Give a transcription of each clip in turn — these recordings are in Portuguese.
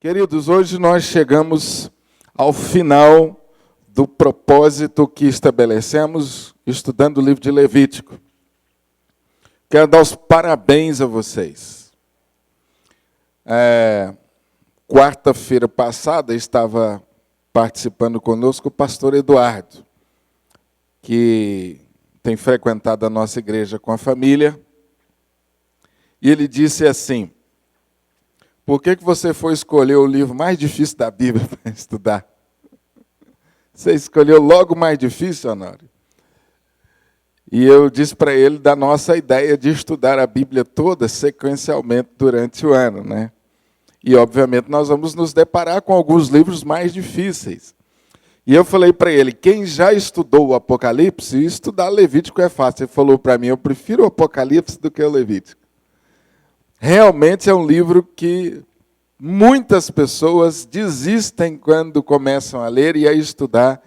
Queridos, hoje nós chegamos ao final do propósito que estabelecemos estudando o livro de Levítico. Quero dar os parabéns a vocês. Quarta-feira passada estava participando conosco o pastor Eduardo, que tem frequentado a nossa igreja com a família, e ele disse assim: por que você foi escolher o livro mais difícil da Bíblia para estudar? Você escolheu logo o mais difícil, Honório? E eu disse para ele da nossa ideia de estudar a Bíblia toda sequencialmente durante o ano, né? E, obviamente, nós vamos nos deparar com alguns livros mais difíceis. E eu falei para ele, quem já estudou o Apocalipse, estudar Levítico é fácil. Ele falou para mim, eu prefiro o Apocalipse do que o Levítico. Realmente é um livro que muitas pessoas desistem quando começam a ler e a estudar,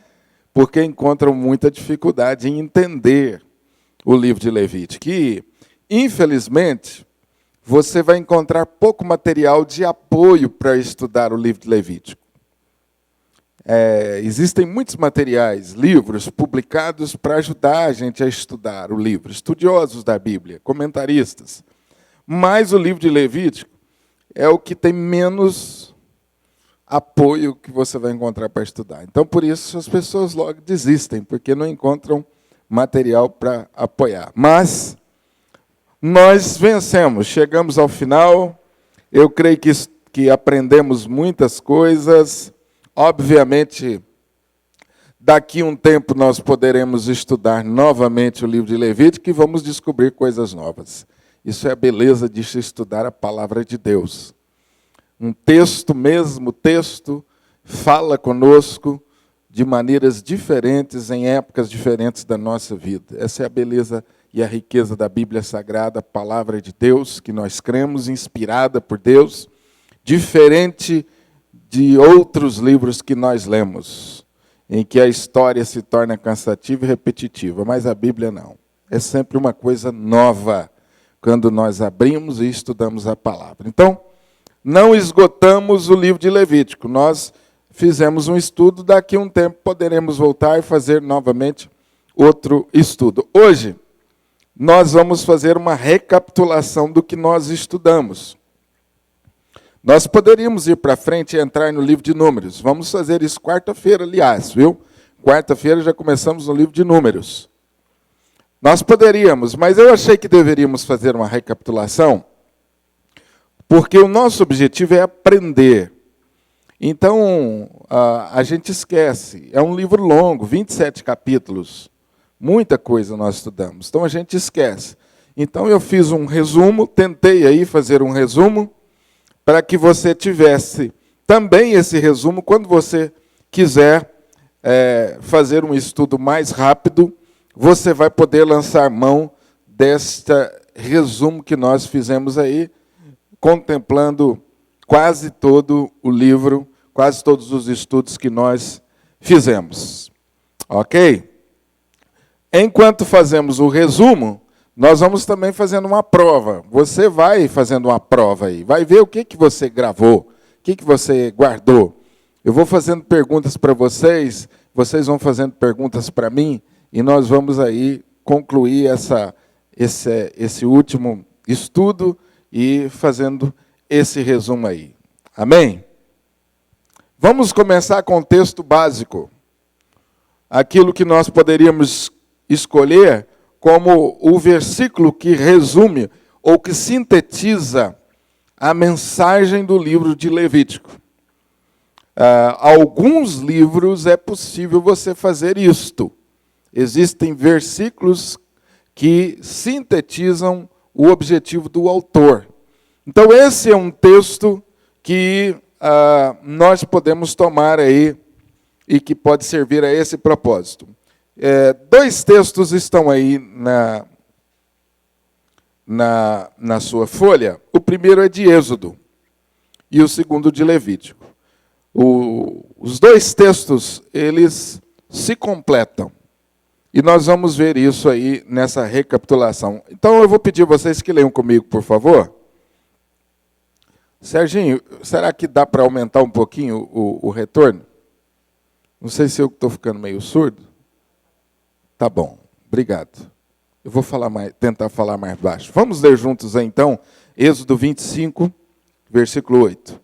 porque encontram muita dificuldade em entender o livro de Levítico. E, infelizmente, você vai encontrar pouco material de apoio para estudar o livro de Levítico. Existem muitos materiais, livros publicados para ajudar a gente a estudar o livro, estudiosos da Bíblia, comentaristas. Mas o livro de Levítico é o que tem menos apoio que você vai encontrar para estudar. Então, por isso, as pessoas logo desistem, porque não encontram material para apoiar. Mas nós vencemos, chegamos ao final. Eu creio que aprendemos muitas coisas. Obviamente, daqui a um tempo nós poderemos estudar novamente o livro de Levítico e vamos descobrir coisas novas. Isso é a beleza de se estudar a palavra de Deus. Um texto, mesmo texto, fala conosco de maneiras diferentes, em épocas diferentes da nossa vida. Essa é a beleza e a riqueza da Bíblia Sagrada, a palavra de Deus, que nós cremos, inspirada por Deus, diferente de outros livros que nós lemos, em que a história se torna cansativa e repetitiva, mas a Bíblia não. É sempre uma coisa nova, quando nós abrimos e estudamos a palavra. Então, não esgotamos o livro de Levítico. Nós fizemos um estudo, daqui a um tempo poderemos voltar e fazer novamente outro estudo. Hoje, nós vamos fazer uma recapitulação do que nós estudamos. Nós poderíamos ir para frente e entrar no livro de Números. Vamos fazer isso quarta-feira, aliás, viu? Quarta-feira já começamos no livro de Números. Nós poderíamos, mas eu achei que deveríamos fazer uma recapitulação, porque o nosso objetivo é aprender. Então, a gente esquece. É um livro longo, 27 capítulos. Muita coisa nós estudamos. Então, a gente esquece. Então, eu fiz um resumo, tentei aí fazer um resumo, para que você tivesse também esse resumo, quando você quiser fazer um estudo mais rápido, você vai poder lançar mão deste resumo que nós fizemos aí, contemplando quase todo o livro, quase todos os estudos que nós fizemos. Ok? Enquanto fazemos o resumo, nós vamos também fazendo uma prova. Você vai fazendo uma prova aí, vai ver o que você gravou, o que você guardou. Eu vou fazendo perguntas para vocês, vocês vão fazendo perguntas para mim, e nós vamos aí concluir esse último estudo e fazendo esse resumo aí. Amém? Vamos começar com o texto básico. Aquilo que nós poderíamos escolher como o versículo que resume ou que sintetiza a mensagem do livro de Levítico. Alguns livros é possível você fazer isto. Existem versículos que sintetizam o objetivo do autor. Então, esse é um texto que nós podemos tomar aí e que pode servir a esse propósito. Dois textos estão aí na sua folha. O primeiro é de Êxodo e o segundo de Levítico. Os dois textos, eles se completam. E nós vamos ver isso aí nessa recapitulação. Então eu vou pedir a vocês que leiam comigo, por favor. Serginho, será que dá para aumentar um pouquinho o retorno? Não sei se eu estou ficando meio surdo. Tá bom, obrigado. Eu vou tentar falar mais baixo. Vamos ler juntos aí, então, Êxodo 25, versículo 8.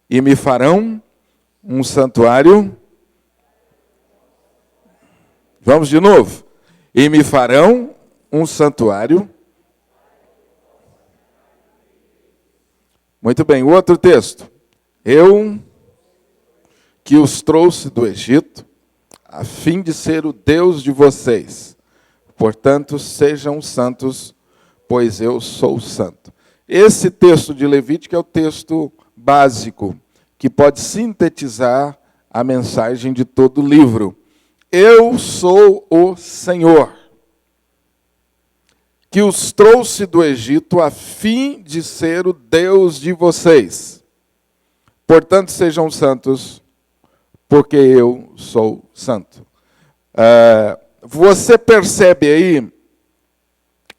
E me farão um santuário. Vamos de novo. E me farão um santuário. Muito bem, o outro texto. Eu que os trouxe do Egito, a fim de ser o Deus de vocês. Portanto, sejam santos, pois eu sou santo. Esse texto de Levítico é o texto básico, que pode sintetizar a mensagem de todo o livro. Eu sou o Senhor, que os trouxe do Egito a fim de ser o Deus de vocês. Portanto, sejam santos, porque eu sou santo. Você percebe aí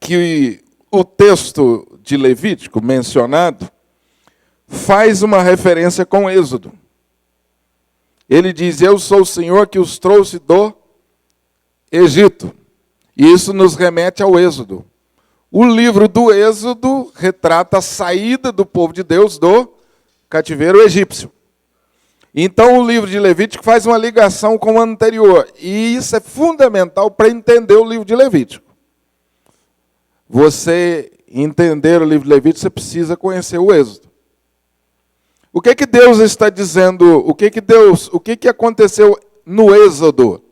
que o texto de Levítico mencionado faz uma referência com Êxodo. Ele diz, eu sou o Senhor que os trouxe do Egito. E isso nos remete ao Êxodo. O livro do Êxodo retrata a saída do povo de Deus do cativeiro egípcio. Então o livro de Levítico faz uma ligação com o anterior. E isso é fundamental para entender o livro de Levítico. Você entender o livro de Levítico, você precisa conhecer o Êxodo. O que Deus está dizendo? O que aconteceu no Êxodo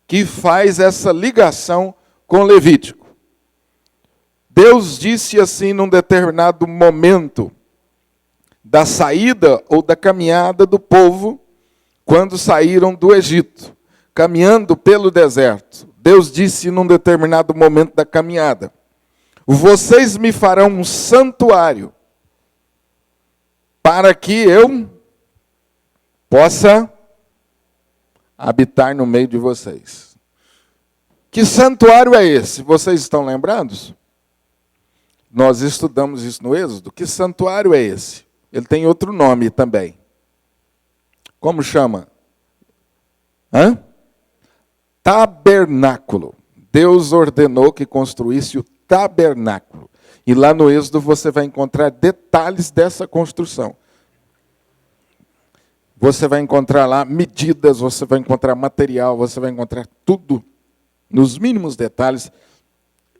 que faz essa ligação com Levítico? Deus disse assim num determinado momento da saída ou da caminhada do povo quando saíram do Egito, caminhando pelo deserto. Deus disse num determinado momento da caminhada: vocês me farão um santuário para que eu possa habitar no meio de vocês. Que santuário é esse? Vocês estão lembrados? Nós estudamos isso no Êxodo. Que santuário é esse? Ele tem outro nome também. Como chama? Tabernáculo. Deus ordenou que construísse o tabernáculo. E lá no Êxodo você vai encontrar detalhes dessa construção. Você vai encontrar lá medidas, você vai encontrar material, você vai encontrar tudo nos mínimos detalhes.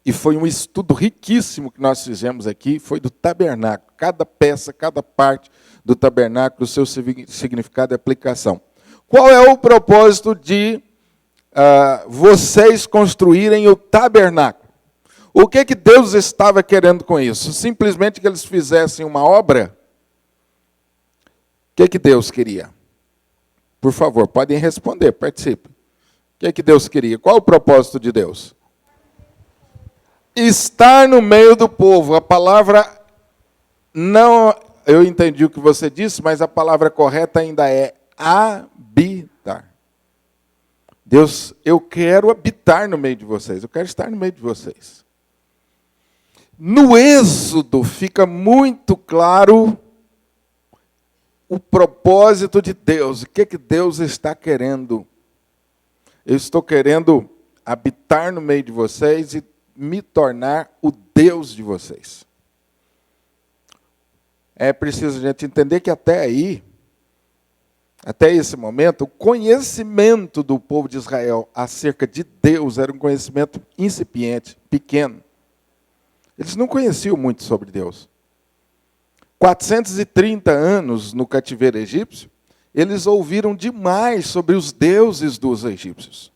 E foi um estudo riquíssimo que nós fizemos aqui, foi do tabernáculo. Cada peça, cada parte do tabernáculo, o seu significado e aplicação. Qual é o propósito de vocês construírem o tabernáculo? O que Deus estava querendo com isso? Simplesmente que eles fizessem uma obra? O que Deus queria? Por favor, podem responder, participem. O que Deus queria? Qual o propósito de Deus? Estar no meio do povo. A palavra, não, eu entendi o que você disse, mas a palavra correta ainda é habitar. Deus, eu quero habitar no meio de vocês, eu quero estar no meio de vocês. No Êxodo fica muito claro o propósito de Deus. O que Deus está querendo? Eu estou querendo habitar no meio de vocês e me tornar o Deus de vocês. É preciso a gente entender que até esse momento, o conhecimento do povo de Israel acerca de Deus era um conhecimento incipiente, pequeno. Eles não conheciam muito sobre Deus. 430 anos no cativeiro egípcio, eles ouviram demais sobre os deuses dos egípcios.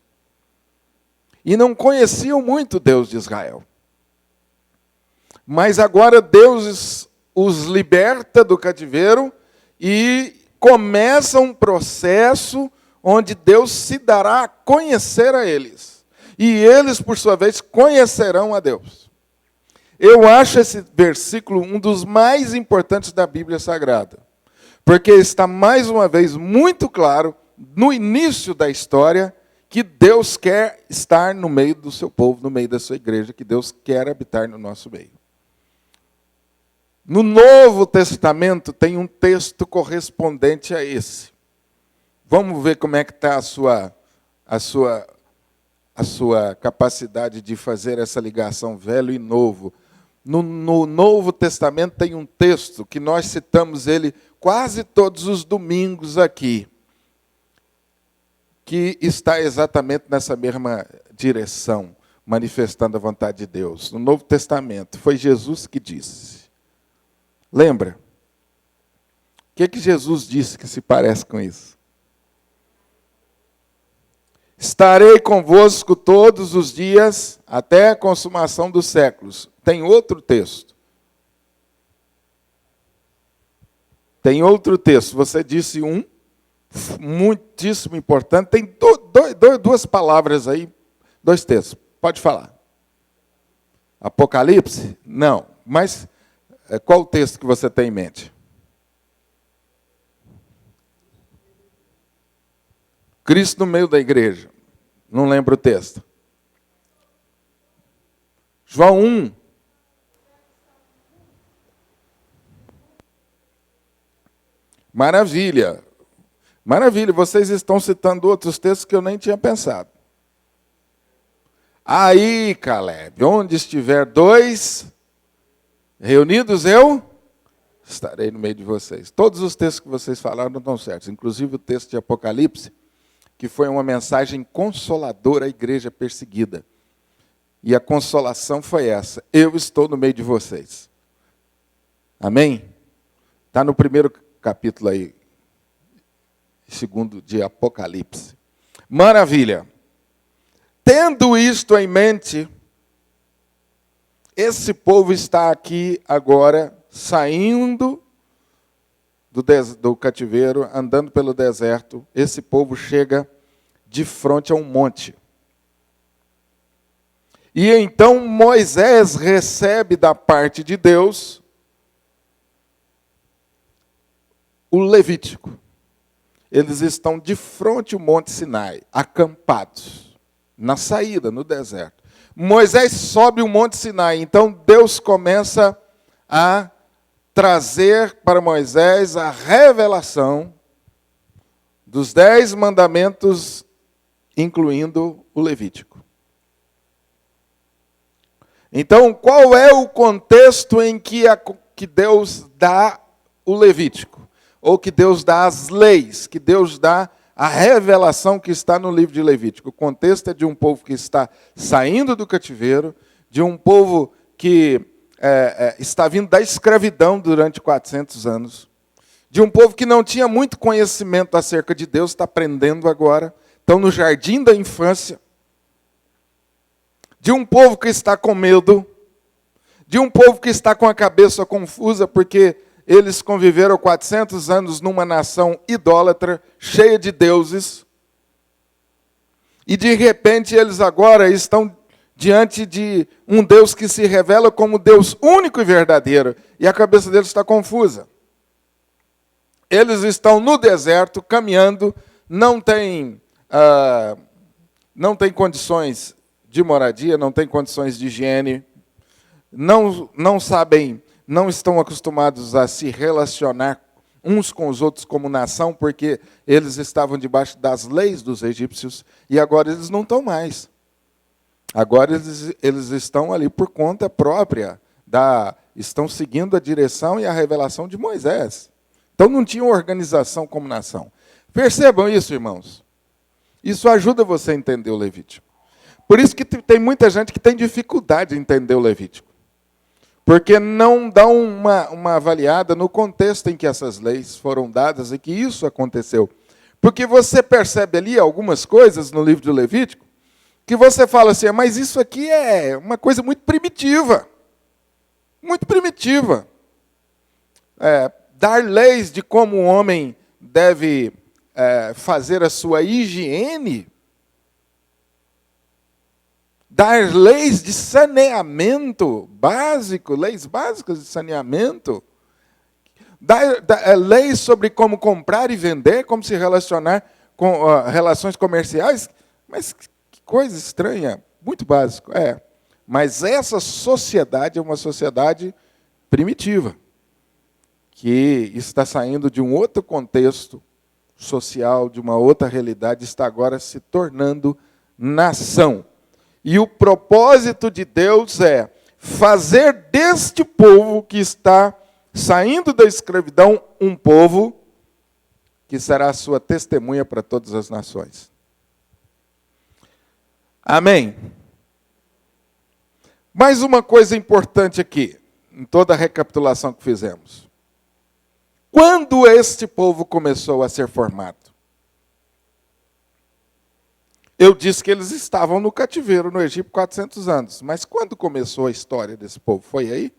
E não conheciam muito o Deus de Israel. Mas agora Deus os liberta do cativeiro e começa um processo onde Deus se dará a conhecer a eles. E eles, por sua vez, conhecerão a Deus. Eu acho esse versículo um dos mais importantes da Bíblia Sagrada, porque está mais uma vez muito claro, no início da história, que Deus quer estar no meio do seu povo, no meio da sua igreja, que Deus quer habitar no nosso meio. No Novo Testamento tem um texto correspondente a esse. Vamos ver como é que está a sua capacidade de fazer essa ligação velho e novo. No Novo Testamento tem um texto que nós citamos ele quase todos os domingos aqui, que está exatamente nessa mesma direção, manifestando a vontade de Deus. No Novo Testamento, foi Jesus que disse. Lembra? O que Jesus disse que se parece com isso? Estarei convosco todos os dias, até a consumação dos séculos. Tem outro texto. Tem outro texto. Você disse um, muitíssimo importante. Tem duas palavras aí, dois textos. Pode falar. Apocalipse? Não. Mas qual o texto que você tem em mente? Cristo no meio da igreja. Não lembro o texto. João 1. Maravilha. Maravilha, vocês estão citando outros textos que eu nem tinha pensado. Aí, Caleb, onde estiver dois reunidos, eu estarei no meio de vocês. Todos os textos que vocês falaram não estão certos, inclusive o texto de Apocalipse, que foi uma mensagem consoladora à igreja perseguida. E a consolação foi essa: eu estou no meio de vocês. Amém? Está no primeiro capítulo aí, segundo de Apocalipse. Maravilha. Tendo isto em mente, esse povo está aqui agora, saindo do cativeiro, andando pelo deserto. Esse povo chega de frente a um monte. E então Moisés recebe da parte de Deus o Levítico. Eles estão de frente ao Monte Sinai, acampados, na saída, no deserto. Moisés sobe o Monte Sinai, então Deus começa a trazer para Moisés a revelação dos 10 mandamentos, incluindo o Levítico. Então, qual é o contexto em que Deus dá o Levítico? Ou que Deus dá as leis, que Deus dá a revelação que está no livro de Levítico? O contexto é de um povo que está saindo do cativeiro, de um povo que está vindo da escravidão durante 400 anos, de um povo que não tinha muito conhecimento acerca de Deus, está aprendendo agora, estão no jardim da infância, de um povo que está com medo, de um povo que está com a cabeça confusa, porque eles conviveram 400 anos numa nação idólatra, cheia de deuses, e de repente eles agora estão diante de um Deus que se revela como Deus único e verdadeiro, e a cabeça deles está confusa. Eles estão no deserto, caminhando, não têm condições de moradia, não têm condições de higiene, não sabem, não estão acostumados a se relacionar uns com os outros como nação, porque eles estavam debaixo das leis dos egípcios, e agora eles não estão mais. Agora eles estão ali por conta própria, estão seguindo a direção e a revelação de Moisés. Então não tinham organização como nação. Percebam isso, irmãos. Isso ajuda você a entender o Levítico. Por isso que tem muita gente que tem dificuldade em entender o Levítico. Porque não dão uma avaliada no contexto em que essas leis foram dadas e que isso aconteceu. Porque você percebe ali algumas coisas no livro do Levítico, que você fala assim, mas isso aqui é uma coisa muito primitiva. Muito primitiva. Dar leis de como o homem deve fazer a sua higiene. dar leis de saneamento básico, leis básicas de saneamento, dar leis sobre como comprar e vender, como se relacionar com relações comerciais. Mas que coisa estranha, muito básico. Mas essa sociedade é uma sociedade primitiva, que está saindo de um outro contexto social, de uma outra realidade, está agora se tornando nação. E o propósito de Deus é fazer deste povo que está saindo da escravidão um povo que será a sua testemunha para todas as nações. Amém? Mais uma coisa importante aqui, em toda a recapitulação que fizemos. Quando este povo começou a ser formado? Eu disse que eles estavam no cativeiro no Egito 400 anos. Mas quando começou a história desse povo? Foi aí?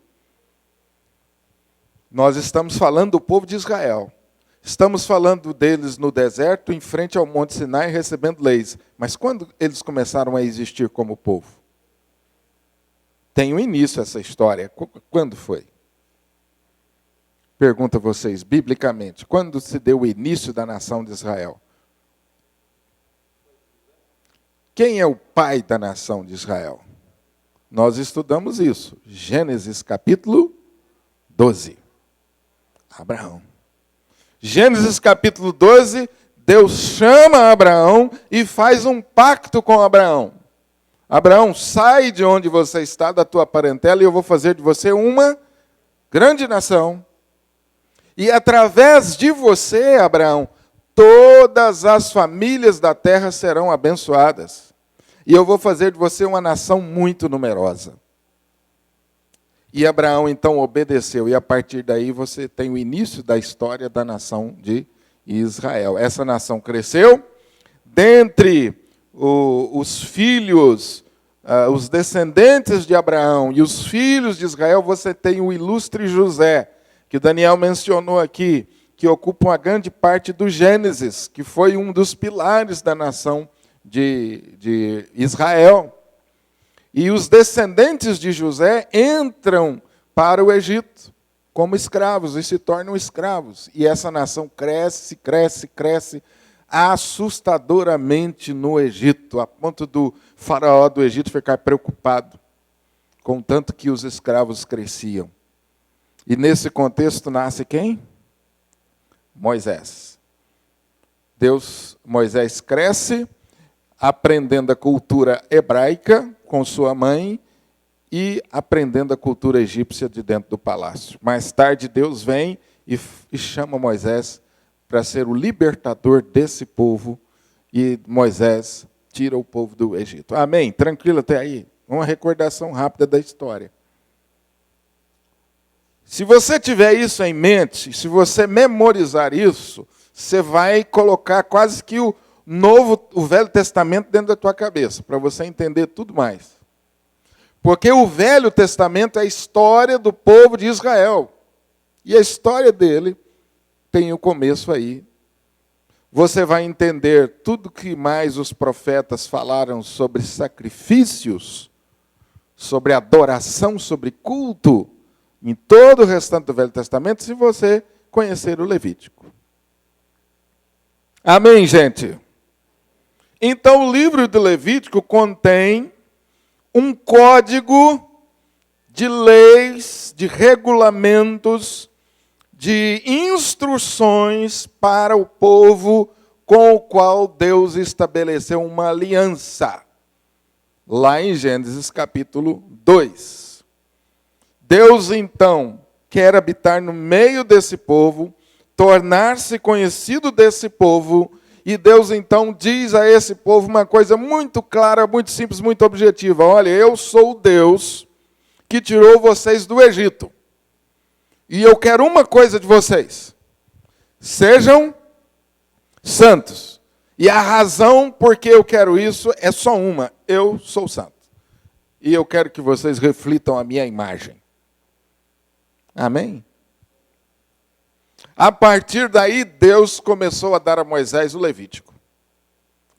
Nós estamos falando do povo de Israel. Estamos falando deles no deserto, em frente ao Monte Sinai, recebendo leis. Mas quando eles começaram a existir como povo? Tem um início essa história. Quando foi? Pergunto a vocês, biblicamente, quando se deu o início da nação de Israel? Quem é o pai da nação de Israel? Nós estudamos isso. Gênesis capítulo 12. Abraão. Gênesis capítulo 12, Deus chama Abraão e faz um pacto com Abraão. Abraão, sai de onde você está, da tua parentela, e eu vou fazer de você uma grande nação. E através de você, Abraão, todas as famílias da terra serão abençoadas. E eu vou fazer de você uma nação muito numerosa. E Abraão, então, obedeceu. E a partir daí você tem o início da história da nação de Israel. Essa nação cresceu. Dentre os filhos, os descendentes de Abraão e os filhos de Israel, você tem o ilustre José, que Daniel mencionou aqui, que ocupa uma grande parte do Gênesis, que foi um dos pilares da nação de Israel. E os descendentes de José entram para o Egito como escravos e se tornam escravos. E essa nação cresce, cresce, cresce assustadoramente no Egito, a ponto do faraó do Egito ficar preocupado com o tanto que os escravos cresciam. E nesse contexto nasce quem? Moisés. Moisés cresce aprendendo a cultura hebraica com sua mãe e aprendendo a cultura egípcia de dentro do palácio. Mais tarde Deus vem e chama Moisés para ser o libertador desse povo, e Moisés tira o povo do Egito. Amém? Tranquilo até aí? Uma recordação rápida da história. Se você tiver isso em mente, se você memorizar isso, você vai colocar quase que o Velho Testamento dentro da tua cabeça, para você entender tudo mais. Porque o Velho Testamento é a história do povo de Israel. E a história dele tem o começo aí. Você vai entender tudo que mais os profetas falaram sobre sacrifícios, sobre adoração, sobre culto, em todo o restante do Velho Testamento, se você conhecer o Levítico. Amém, gente? Então, o livro do Levítico contém um código de leis, de regulamentos, de instruções para o povo com o qual Deus estabeleceu uma aliança. Lá em Gênesis capítulo 2. Deus, então, quer habitar no meio desse povo, tornar-se conhecido desse povo, e Deus, então, diz a esse povo uma coisa muito clara, muito simples, muito objetiva. Olha, eu sou o Deus que tirou vocês do Egito. E eu quero uma coisa de vocês. Sejam santos. E a razão por que eu quero isso é só uma. Eu sou santo. E eu quero que vocês reflitam a minha imagem. Amém? A partir daí, Deus começou a dar a Moisés o Levítico.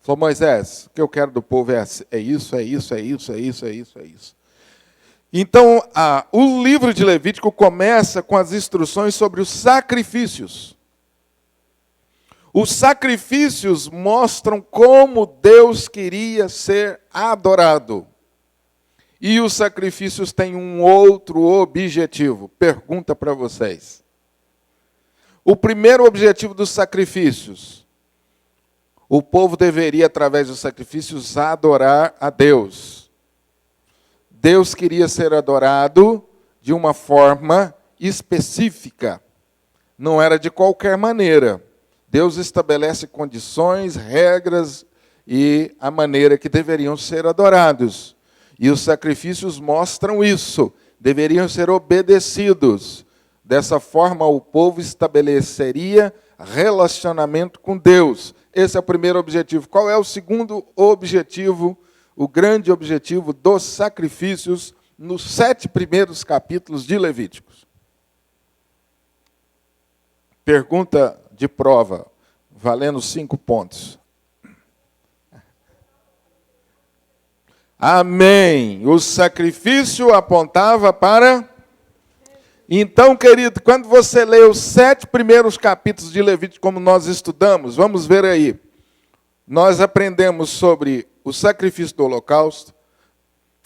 Falou, Moisés, o que eu quero do povo é isso, é isso, é isso, é isso, é isso, é isso. Então, o livro de Levítico começa com as instruções sobre os sacrifícios. Os sacrifícios mostram como Deus queria ser adorado. E os sacrifícios têm um outro objetivo. Pergunta para vocês. O primeiro objetivo dos sacrifícios. O povo deveria, através dos sacrifícios, adorar a Deus. Deus queria ser adorado de uma forma específica. Não era de qualquer maneira. Deus estabelece condições, regras e a maneira que deveriam ser adorados. E os sacrifícios mostram isso. Deveriam ser obedecidos. Dessa forma, o povo estabeleceria relacionamento com Deus. Esse é o primeiro objetivo. Qual é o segundo objetivo? O grande objetivo dos sacrifícios nos 7 primeiros capítulos de Levíticos. Pergunta de prova, valendo 5 pontos. Amém. O sacrifício apontava para... Então, querido, quando você lê os 7 primeiros capítulos de Levítico, como nós estudamos, vamos ver aí. Nós aprendemos sobre o sacrifício do holocausto,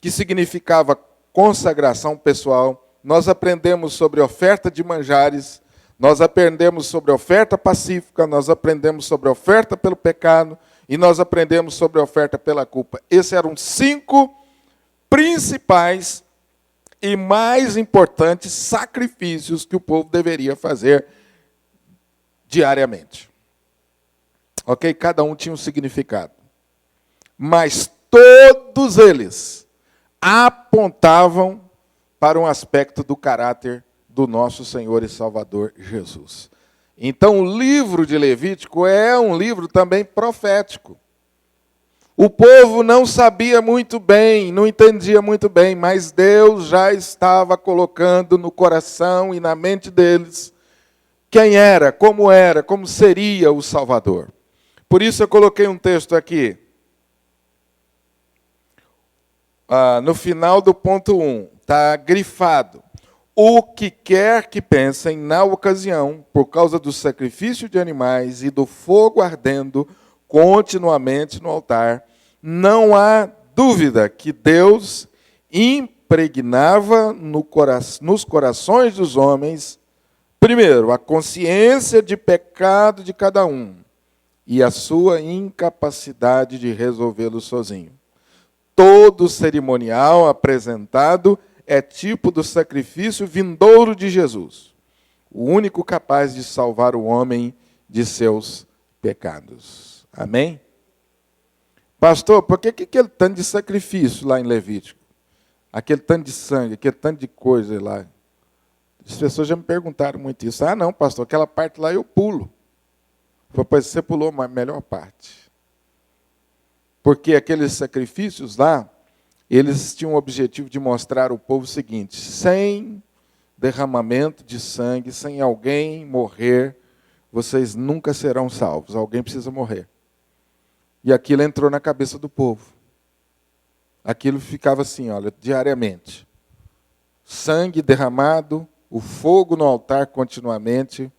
que significava consagração pessoal. Nós aprendemos sobre oferta de manjares. Nós aprendemos sobre oferta pacífica. Nós aprendemos sobre oferta pelo pecado. E nós aprendemos sobre oferta pela culpa. Esses eram 5 principais e mais importantes sacrifícios que o povo deveria fazer diariamente. Ok? Cada um tinha um significado. Mas todos eles apontavam para um aspecto do caráter do nosso Senhor e Salvador Jesus. Então, o livro de Levítico é um livro também profético. O povo não sabia muito bem, não entendia muito bem, mas Deus já estava colocando no coração e na mente deles quem era, como seria o Salvador. Por isso eu coloquei um texto aqui. No final do ponto 1, está grifado. O que quer que pensem na ocasião, por causa do sacrifício de animais e do fogo ardendo continuamente no altar, não há dúvida que Deus impregnava nos corações dos homens, primeiro, a consciência de pecado de cada um e a sua incapacidade de resolvê-lo sozinho. Todo cerimonial apresentado é tipo do sacrifício vindouro de Jesus, o único capaz de salvar o homem de seus pecados. Amém? Pastor, por que aquele tanto de sacrifício lá em Levítico? Aquele tanto de sangue, aquele tanto de coisa lá. As pessoas já me perguntaram muito isso. Ah, não, pastor, aquela parte lá eu pulo. Pois você pulou a melhor parte. Porque aqueles sacrifícios lá, eles tinham o objetivo de mostrar ao povo o seguinte: sem derramamento de sangue, sem alguém morrer, vocês nunca serão salvos. Alguém precisa morrer. E aquilo entrou na cabeça do povo. Aquilo ficava assim, olha, diariamente. Sangue derramado, o fogo no altar continuamente.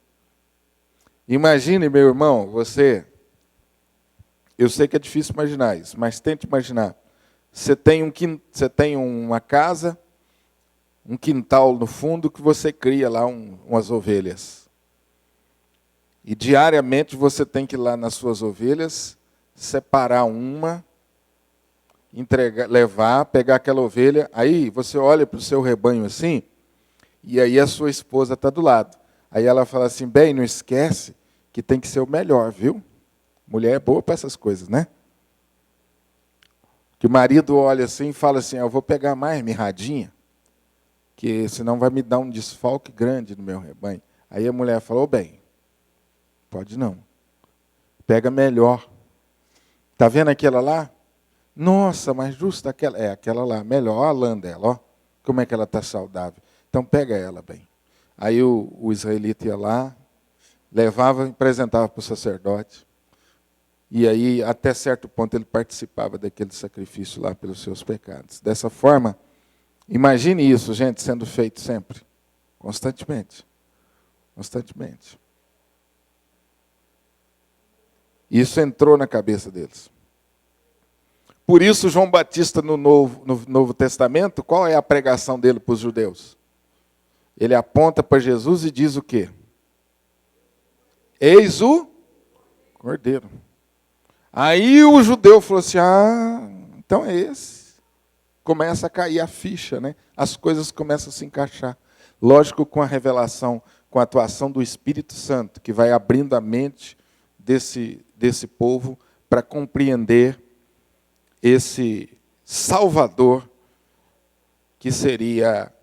Imagine, meu irmão, eu sei que é difícil imaginar isso, mas tente imaginar. Você tem uma casa, um quintal no fundo que você cria lá umas ovelhas. E diariamente você tem que ir lá nas suas ovelhas, separar uma, levar, pegar aquela ovelha. Aí você olha para o seu rebanho assim, e aí a sua esposa está do lado. Aí ela fala assim: bem, não esquece que tem que ser o melhor, viu? Mulher é boa para essas coisas, né? Que o marido olha assim e fala assim: eu vou pegar mais mirradinha, que senão vai me dar um desfalque grande no meu rebanho. Aí a mulher falou: bem, pode não. Pega melhor. Está vendo aquela lá? Nossa, mas justo aquela. É, aquela lá, melhor. Olha a lã dela, ó. Como é que ela está saudável. Então pega ela, bem. Aí o israelita ia lá, levava e apresentava para o sacerdote. E aí, até certo ponto, ele participava daquele sacrifício lá pelos seus pecados. Dessa forma, imagine isso, gente, sendo feito sempre, constantemente. Constantemente. Isso entrou na cabeça deles. Por isso, João Batista, no Novo Testamento, qual é a pregação dele para os judeus? Ele aponta para Jesus e diz o quê? Eis o Cordeiro. Aí o judeu falou assim, então é esse. Começa a cair a ficha, né? As coisas começam a se encaixar. Lógico, com a revelação, com a atuação do Espírito Santo, que vai abrindo a mente desse povo para compreender esse Salvador que seria,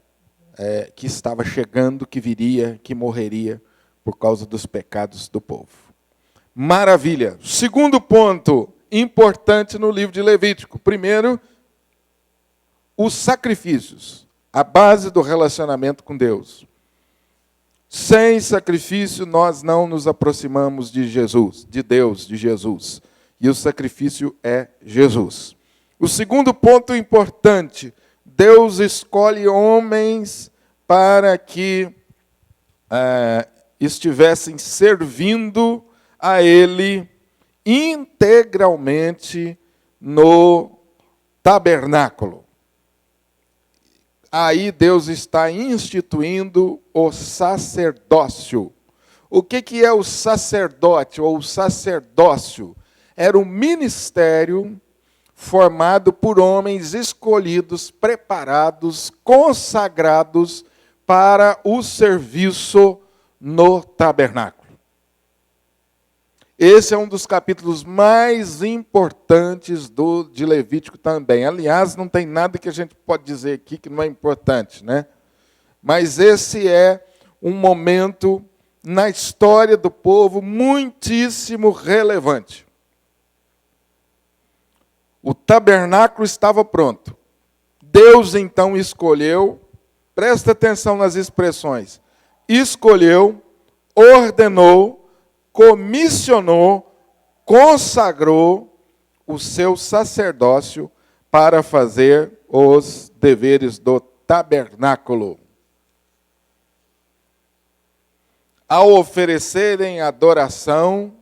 que estava chegando, que viria, que morreria por causa dos pecados do povo. Maravilha. Segundo ponto importante no livro de Levítico. Primeiro, os sacrifícios, a base do relacionamento com Deus. Sem sacrifício, nós não nos aproximamos de Jesus, de Deus, de Jesus. E o sacrifício é Jesus. O segundo ponto importante, Deus escolhe homens para que estivessem servindo a Ele integralmente no tabernáculo. Aí Deus está instituindo o sacerdócio. O que é o sacerdote ou o sacerdócio? Era um ministério formado por homens escolhidos, preparados, consagrados para o serviço no tabernáculo. Esse é um dos capítulos mais importantes de Levítico também. Aliás, não tem nada que a gente pode dizer aqui que não é importante, né? Mas esse é um momento na história do povo muitíssimo relevante. O tabernáculo estava pronto. Deus então escolheu, presta atenção nas expressões, escolheu, ordenou, comissionou, consagrou o seu sacerdócio para fazer os deveres do tabernáculo. Ao oferecerem adoração,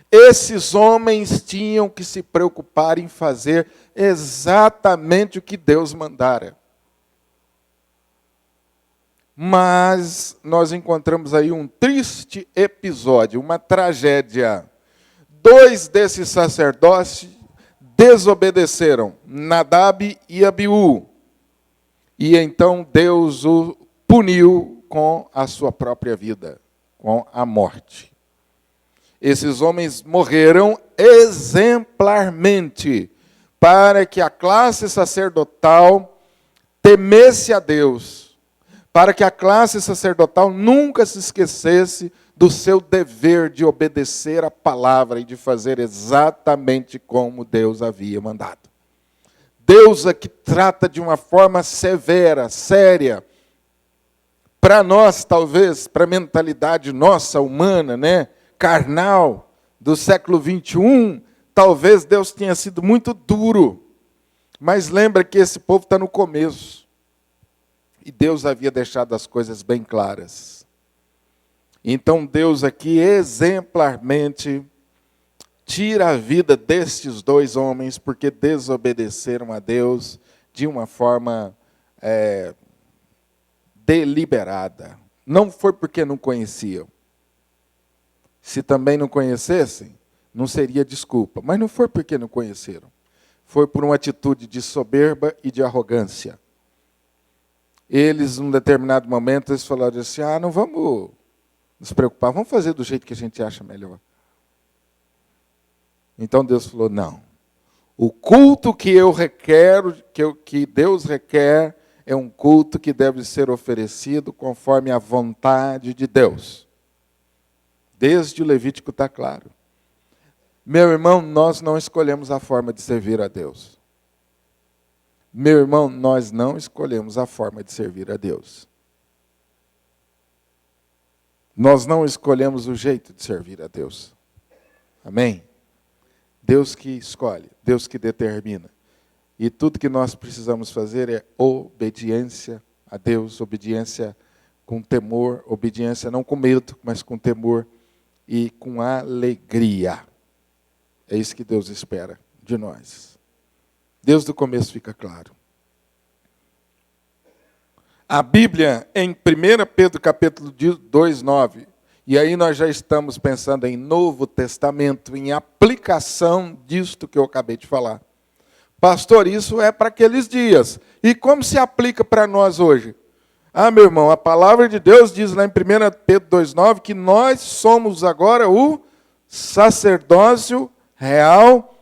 esses homens tinham que se preocupar em fazer exatamente o que Deus mandara. Mas nós encontramos aí um triste episódio, uma tragédia. 2 desses sacerdotes desobedeceram, Nadab e Abiú. E então Deus o puniu com a sua própria vida, com a morte. Esses homens morreram exemplarmente para que a classe sacerdotal temesse a Deus, para que a classe sacerdotal nunca se esquecesse do seu dever de obedecer a palavra e de fazer exatamente como Deus havia mandado. Deus aqui trata de uma forma severa, séria. Para nós, talvez, para a mentalidade nossa, humana, né, carnal, do século 21, talvez Deus tenha sido muito duro. Mas lembra que esse povo está no começo. E Deus havia deixado as coisas bem claras. Então Deus aqui exemplarmente tira a vida destes 2 homens porque desobedeceram a Deus de uma forma deliberada. Não foi porque não conheciam. Se também não conhecessem, não seria desculpa. Mas não foi porque não conheceram. Foi por uma atitude de soberba e de arrogância. Eles, num determinado momento, eles falaram assim, não vamos nos preocupar, vamos fazer do jeito que a gente acha melhor. Então Deus falou, não. O culto que eu requero, que Deus requer, é um culto que deve ser oferecido conforme a vontade de Deus. Desde o Levítico está claro. Meu irmão, nós não escolhemos a forma de servir a Deus. Meu irmão, nós não escolhemos a forma de servir a Deus. Nós não escolhemos o jeito de servir a Deus. Amém? Deus que escolhe, Deus que determina. E tudo que nós precisamos fazer é obediência a Deus, obediência com temor, obediência não com medo, mas com temor e com alegria. É isso que Deus espera de nós. Desde o começo fica claro. A Bíblia, em 1 Pedro capítulo 2, 9, e aí nós já estamos pensando em Novo Testamento, em aplicação disto que eu acabei de falar. Pastor, isso é para aqueles dias. E como se aplica para nós hoje? Ah, meu irmão, a palavra de Deus diz lá em 1 Pedro 2, 9, que nós somos agora o sacerdócio real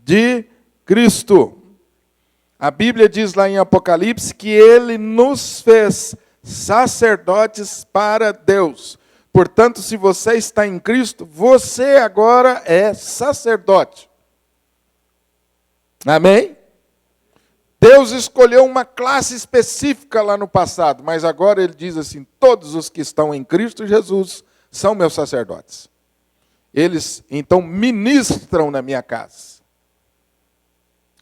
de Cristo. A Bíblia diz lá em Apocalipse que Ele nos fez sacerdotes para Deus. Portanto, se você está em Cristo, você agora é sacerdote. Amém? Deus escolheu uma classe específica lá no passado, mas agora Ele diz assim, todos os que estão em Cristo Jesus são meus sacerdotes. Eles, então, ministram na minha casa.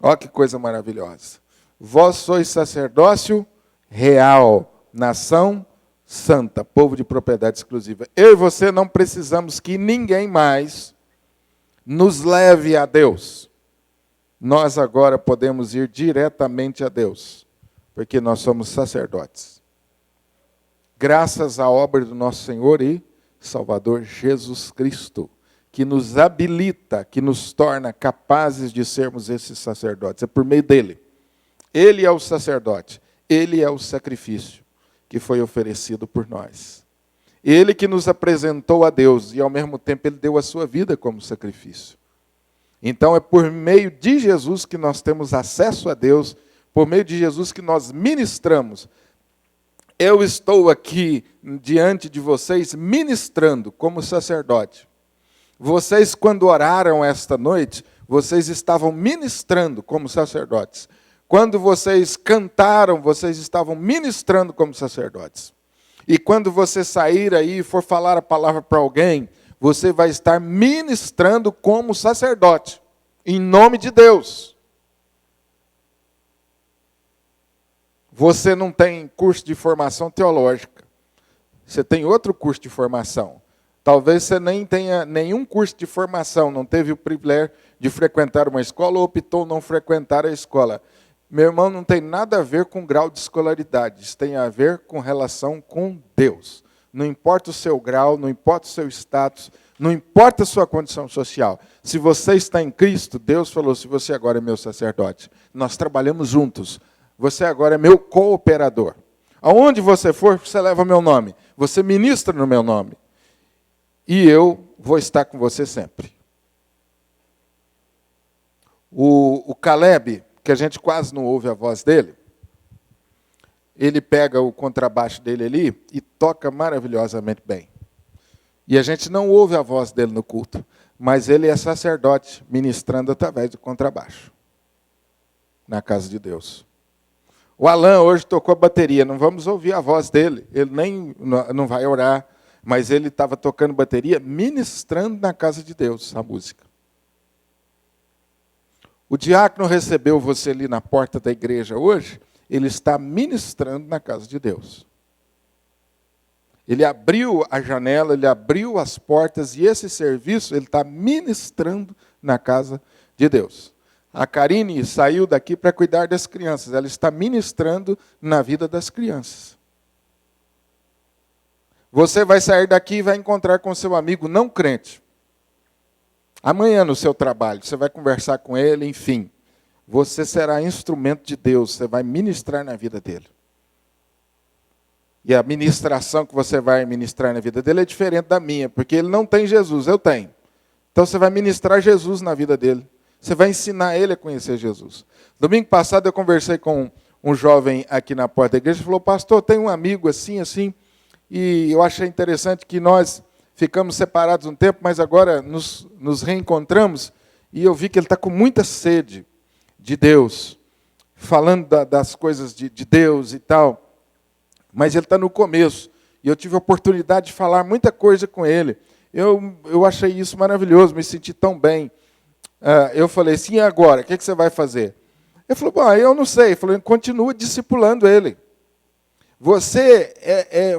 Olha que coisa maravilhosa. Vós sois sacerdócio real, nação santa, povo de propriedade exclusiva. Eu e você não precisamos que ninguém mais nos leve a Deus. Nós agora podemos ir diretamente a Deus, porque nós somos sacerdotes. Graças à obra do nosso Senhor e Salvador Jesus Cristo, que nos habilita, que nos torna capazes de sermos esses sacerdotes. É por meio dele. Ele é o sacerdote. Ele é o sacrifício que foi oferecido por nós. Ele que nos apresentou a Deus e, ao mesmo tempo, ele deu a sua vida como sacrifício. Então, é por meio de Jesus que nós temos acesso a Deus, por meio de Jesus que nós ministramos. Eu estou aqui diante de vocês ministrando como sacerdote. Vocês, quando oraram esta noite, vocês estavam ministrando como sacerdotes. Quando vocês cantaram, vocês estavam ministrando como sacerdotes. E quando você sair aí e for falar a palavra para alguém, você vai estar ministrando como sacerdote, em nome de Deus. Você não tem curso de formação teológica. Você tem outro curso de formação. Talvez você nem tenha nenhum curso de formação, não teve o privilégio de frequentar uma escola ou optou não frequentar a escola. Meu irmão, não tem nada a ver com grau de escolaridade, isso tem a ver com relação com Deus. Não importa o seu grau, não importa o seu status, não importa a sua condição social. Se você está em Cristo, Deus falou, se você agora é meu sacerdote, nós trabalhamos juntos, você agora é meu cooperador. Aonde você for, você leva o meu nome, você ministra no meu nome. E eu vou estar com você sempre. O Caleb, que a gente quase não ouve a voz dele, ele pega o contrabaixo dele ali e toca maravilhosamente bem. E a gente não ouve a voz dele no culto, mas ele é sacerdote, ministrando através do contrabaixo, na casa de Deus. O Alan hoje tocou a bateria, não vamos ouvir a voz dele, ele nem não vai orar, mas ele estava tocando bateria, ministrando na casa de Deus a música. O diácono recebeu você ali na porta da igreja hoje, ele está ministrando na casa de Deus. Ele abriu a janela, ele abriu as portas, e esse serviço ele está ministrando na casa de Deus. A Karine saiu daqui para cuidar das crianças, ela está ministrando na vida das crianças. Você vai sair daqui e vai encontrar com seu amigo não crente. Amanhã no seu trabalho, você vai conversar com ele, enfim. Você será instrumento de Deus, você vai ministrar na vida dele. E a ministração que você vai ministrar na vida dele é diferente da minha, porque ele não tem Jesus, eu tenho. Então você vai ministrar Jesus na vida dele. Você vai ensinar ele a conhecer Jesus. Domingo passado eu conversei com um jovem aqui na porta da igreja, ele falou, pastor, tem um amigo assim, e eu achei interessante que nós ficamos separados um tempo, mas agora nos reencontramos, e eu vi que ele está com muita sede de Deus, falando das coisas de Deus e tal, mas ele está no começo, e eu tive a oportunidade de falar muita coisa com ele. Eu achei isso maravilhoso, me senti tão bem. Eu falei, sim, e agora? O que você vai fazer? Ele falou, bom, eu não sei. Eu falei, continua discipulando ele. Você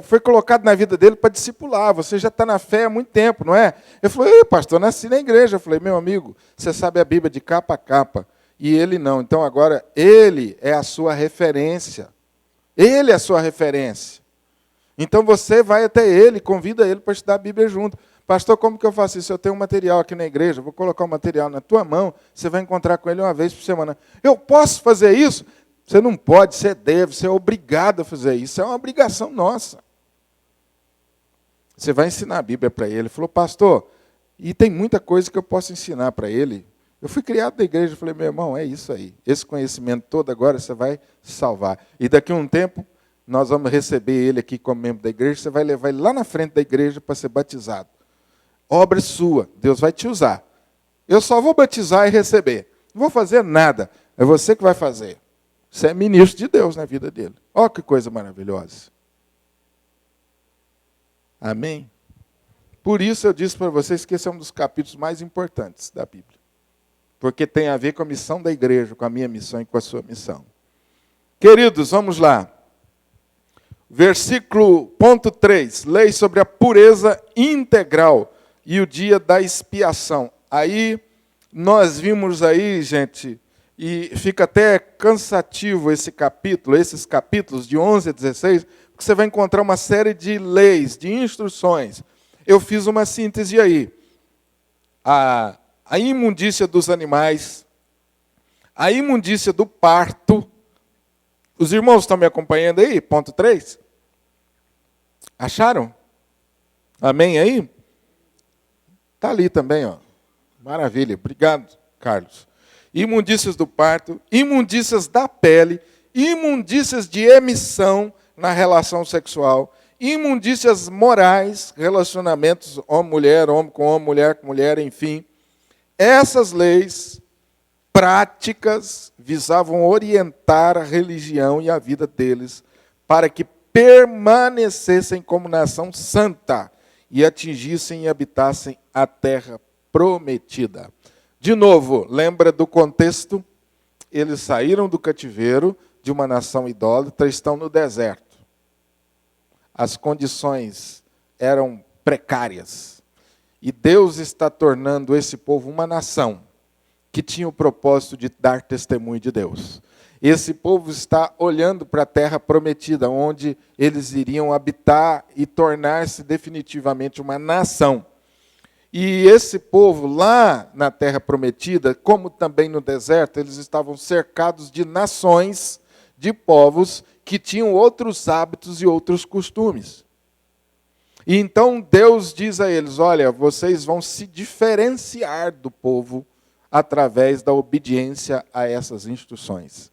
foi colocado na vida dele para discipular. Você já está na fé há muito tempo, não é? Ele falou, pastor, eu nasci na igreja. Eu falei, meu amigo, você sabe a Bíblia de capa a capa. E ele não. Então agora, ele é a sua referência. Ele é a sua referência. Então você vai até ele, convida ele para estudar a Bíblia junto. Pastor, como que eu faço isso? Eu tenho um material aqui na igreja, vou colocar o material na tua mão, você vai encontrar com ele uma vez por semana. Eu posso fazer isso? Você não pode, você deve, você é obrigado a fazer isso. É uma obrigação nossa. Você vai ensinar a Bíblia para ele. Ele falou, pastor, e tem muita coisa que eu posso ensinar para ele. Eu fui criado na igreja, eu falei, meu irmão, é isso aí. Esse conhecimento todo agora você vai salvar. E daqui a um tempo, nós vamos receber ele aqui como membro da igreja, você vai levar ele lá na frente da igreja para ser batizado. Obra sua, Deus vai te usar. Eu só vou batizar e receber. Não vou fazer nada, é você que vai fazer. Você é ministro de Deus na vida dele. Olha que coisa maravilhosa. Amém? Por isso eu disse para vocês que esse é um dos capítulos mais importantes da Bíblia. Porque tem a ver com a missão da igreja, com a minha missão e com a sua missão. Queridos, vamos lá. Versículo ponto 3. Lei sobre a pureza integral e o dia da expiação. Aí, nós vimos aí, gente, e fica até cansativo esse capítulo, esses capítulos de 11 a 16, porque você vai encontrar uma série de leis, de instruções. Eu fiz uma síntese aí. A imundícia dos animais, a imundícia do parto. Os irmãos estão me acompanhando aí? Ponto 3. Acharam? Amém aí? Está ali também, ó. Maravilha. Obrigado, Carlos. Imundícias do parto, imundícias da pele, imundícias de emissão na relação sexual, imundícias morais, relacionamentos homem-mulher, homem com homem, mulher com mulher, enfim. Essas leis práticas visavam orientar a religião e a vida deles para que permanecessem como nação santa e atingissem e habitassem a terra prometida. De novo, lembra do contexto? Eles saíram do cativeiro de uma nação idólatra, estão no deserto. As condições eram precárias. E Deus está tornando esse povo uma nação que tinha o propósito de dar testemunho de Deus. Esse povo está olhando para a terra prometida, onde eles iriam habitar e tornar-se definitivamente uma nação. E esse povo lá na terra prometida, como também no deserto, eles estavam cercados de nações, de povos que tinham outros hábitos e outros costumes. E então Deus diz a eles, olha, vocês vão se diferenciar do povo através da obediência a essas instruções.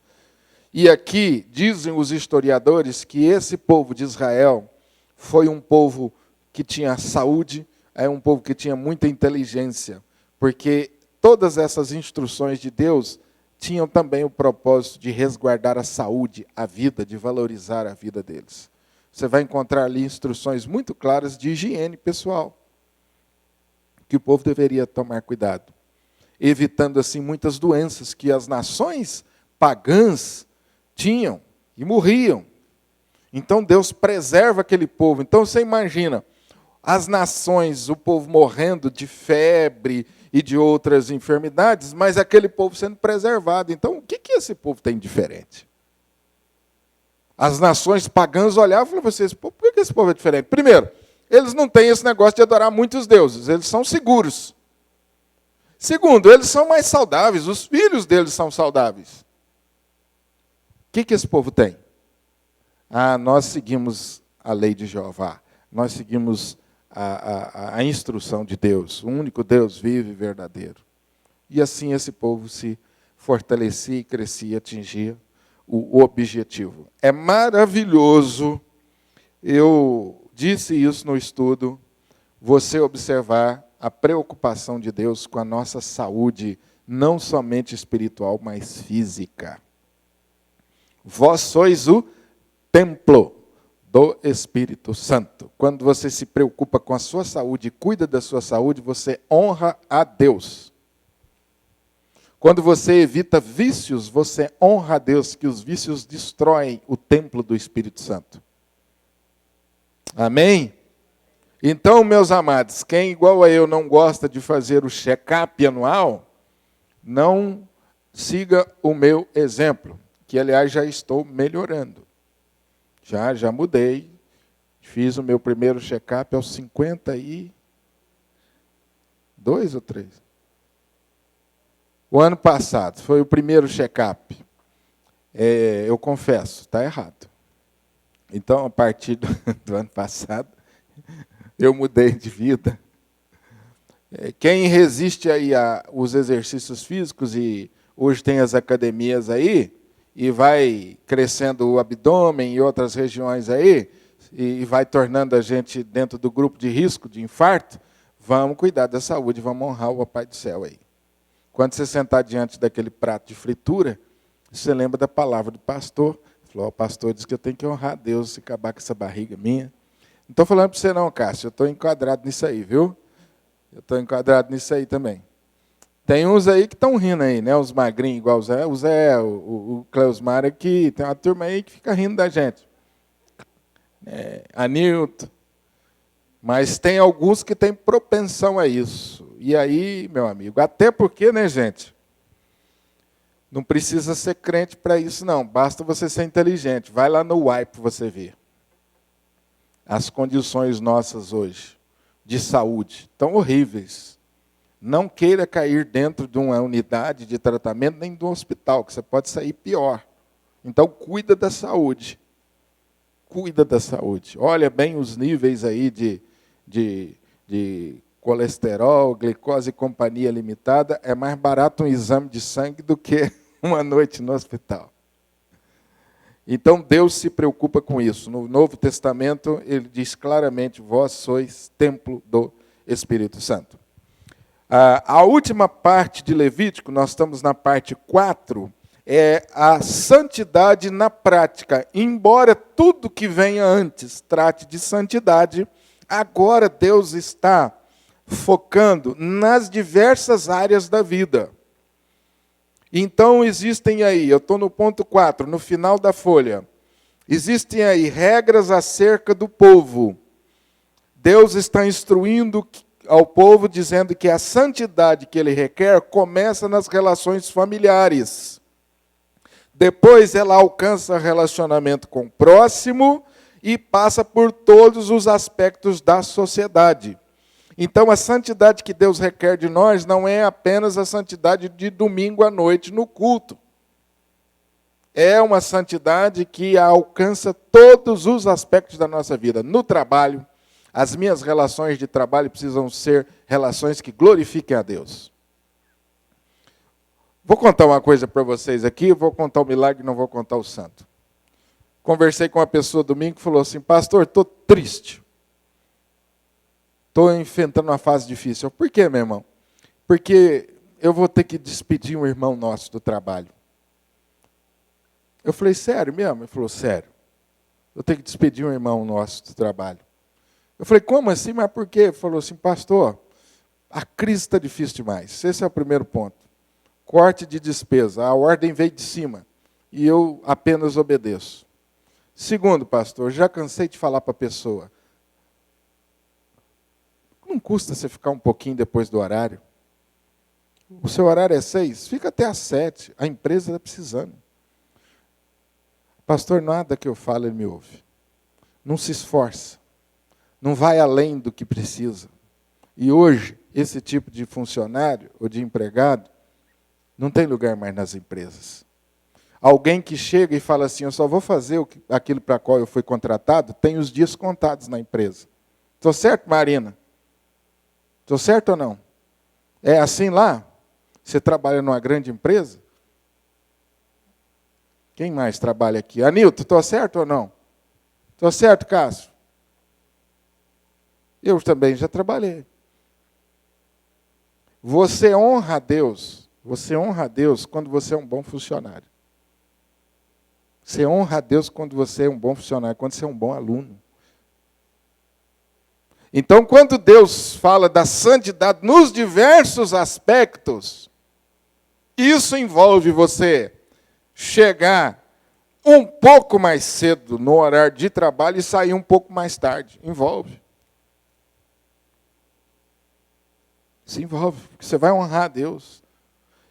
E aqui dizem os historiadores que esse povo de Israel foi um povo que tinha saúde, é um povo que tinha muita inteligência, porque todas essas instruções de Deus tinham também o propósito de resguardar a saúde, a vida, de valorizar a vida deles. Você vai encontrar ali instruções muito claras de higiene pessoal, que o povo deveria tomar cuidado, evitando assim muitas doenças que as nações pagãs tinham e morriam. Então Deus preserva aquele povo. Então você imagina, as nações, o povo morrendo de febre e de outras enfermidades, mas aquele povo sendo preservado. Então, o que esse povo tem diferente? As nações pagãs olhavam e falavam assim, por que esse povo é diferente? Primeiro, eles não têm esse negócio de adorar muitos deuses, eles são seguros. Segundo, eles são mais saudáveis, os filhos deles são saudáveis. O que esse povo tem? Nós seguimos a lei de Jeová, nós seguimos a instrução de Deus, o único Deus vivo e verdadeiro. E assim esse povo se fortalecia e crescia, atingia o objetivo. É maravilhoso, eu disse isso no estudo, você observar a preocupação de Deus com a nossa saúde, não somente espiritual, mas física. Vós sois o templo do Espírito Santo. Quando você se preocupa com a sua saúde e cuida da sua saúde, você honra a Deus. Quando você evita vícios, você honra a Deus, que os vícios destroem o templo do Espírito Santo. Amém? Então, meus amados, quem igual a eu não gosta de fazer o check-up anual, não siga o meu exemplo, que aliás já estou melhorando. Já mudei. Fiz o meu primeiro check-up aos 52 ou 3. O ano passado foi o primeiro check-up. Eu confesso, está errado. Então, a partir do ano passado, eu mudei de vida. Quem resiste aí aos exercícios físicos, e hoje tem as academias aí, e vai crescendo o abdômen e outras regiões aí, e vai tornando a gente dentro do grupo de risco de infarto, vamos cuidar da saúde, vamos honrar o Papai do Céu aí. Quando você sentar diante daquele prato de fritura, você lembra da palavra do pastor. Falou, o pastor disse que eu tenho que honrar a Deus e acabar com essa barriga minha. Não estou falando para você não, Cássio, eu estou enquadrado nisso aí, viu? Eu estou enquadrado nisso aí também. Tem uns aí que estão rindo aí, né? Os magrinhos, igual o Zé, o Cleusmar aqui, tem uma turma aí que fica rindo da gente. A Nilton. Mas tem alguns que têm propensão a isso. E aí, meu amigo, até porque, né, gente? Não precisa ser crente para isso, não. Basta você ser inteligente. Vai lá no UAI para você ver. As condições nossas hoje de saúde estão horríveis. Não queira cair dentro de uma unidade de tratamento, nem de um hospital, que você pode sair pior. Então, cuida da saúde. Cuida da saúde. Olha bem os níveis aí de colesterol, glicose e companhia limitada. É mais barato um exame de sangue do que uma noite no hospital. Então, Deus se preocupa com isso. No Novo Testamento, ele diz claramente, vós sois templo do Espírito Santo. A última parte de Levítico, nós estamos na parte 4, é a santidade na prática. Embora tudo que venha antes trate de santidade, agora Deus está focando nas diversas áreas da vida. Então existem aí, eu estou no ponto 4, no final da folha, existem aí regras acerca do povo. Deus está instruindo ao povo, dizendo que a santidade que ele requer começa nas relações familiares. Depois ela alcança relacionamento com o próximo e passa por todos os aspectos da sociedade. Então a santidade que Deus requer de nós não é apenas a santidade de domingo à noite no culto. É uma santidade que alcança todos os aspectos da nossa vida. No trabalho, as minhas relações de trabalho precisam ser relações que glorifiquem a Deus. Vou contar uma coisa para vocês aqui, vou contar o milagre, não vou contar o santo. Conversei com uma pessoa domingo que falou assim, pastor, estou triste. Estou enfrentando uma fase difícil. Por quê, meu irmão? Porque eu vou ter que despedir um irmão nosso do trabalho. Eu falei, sério mesmo? Ele falou, sério. Eu tenho que despedir um irmão nosso do trabalho. Eu falei, como assim? Mas por quê? Ele falou assim, pastor, a crise está difícil demais. Esse é o primeiro ponto. Corte de despesa. A ordem veio de cima. E eu apenas obedeço. Segundo, pastor, já cansei de falar para a pessoa. Não custa você ficar um pouquinho depois do horário. O seu horário é 6, fica até às 7. A empresa está precisando. Pastor, nada que eu falo ele me ouve. Não se esforça. Não vai além do que precisa. E hoje, esse tipo de funcionário ou de empregado não tem lugar mais nas empresas. Alguém que chega e fala assim, eu só vou fazer aquilo para qual eu fui contratado, tem os dias contados na empresa. Estou certo, Marina? Estou certo ou não? É assim lá? Você trabalha numa grande empresa? Quem mais trabalha aqui? Anilton, estou certo ou não? Estou certo, Cássio? Eu também já trabalhei. Você honra a Deus quando você é um bom funcionário. Você honra a Deus quando você é um bom funcionário, quando você é um bom aluno. Então, quando Deus fala da santidade nos diversos aspectos, Isso envolve você chegar um pouco mais cedo no horário de trabalho e sair um pouco mais tarde. Envolve. Isso envolve, porque você vai honrar a Deus.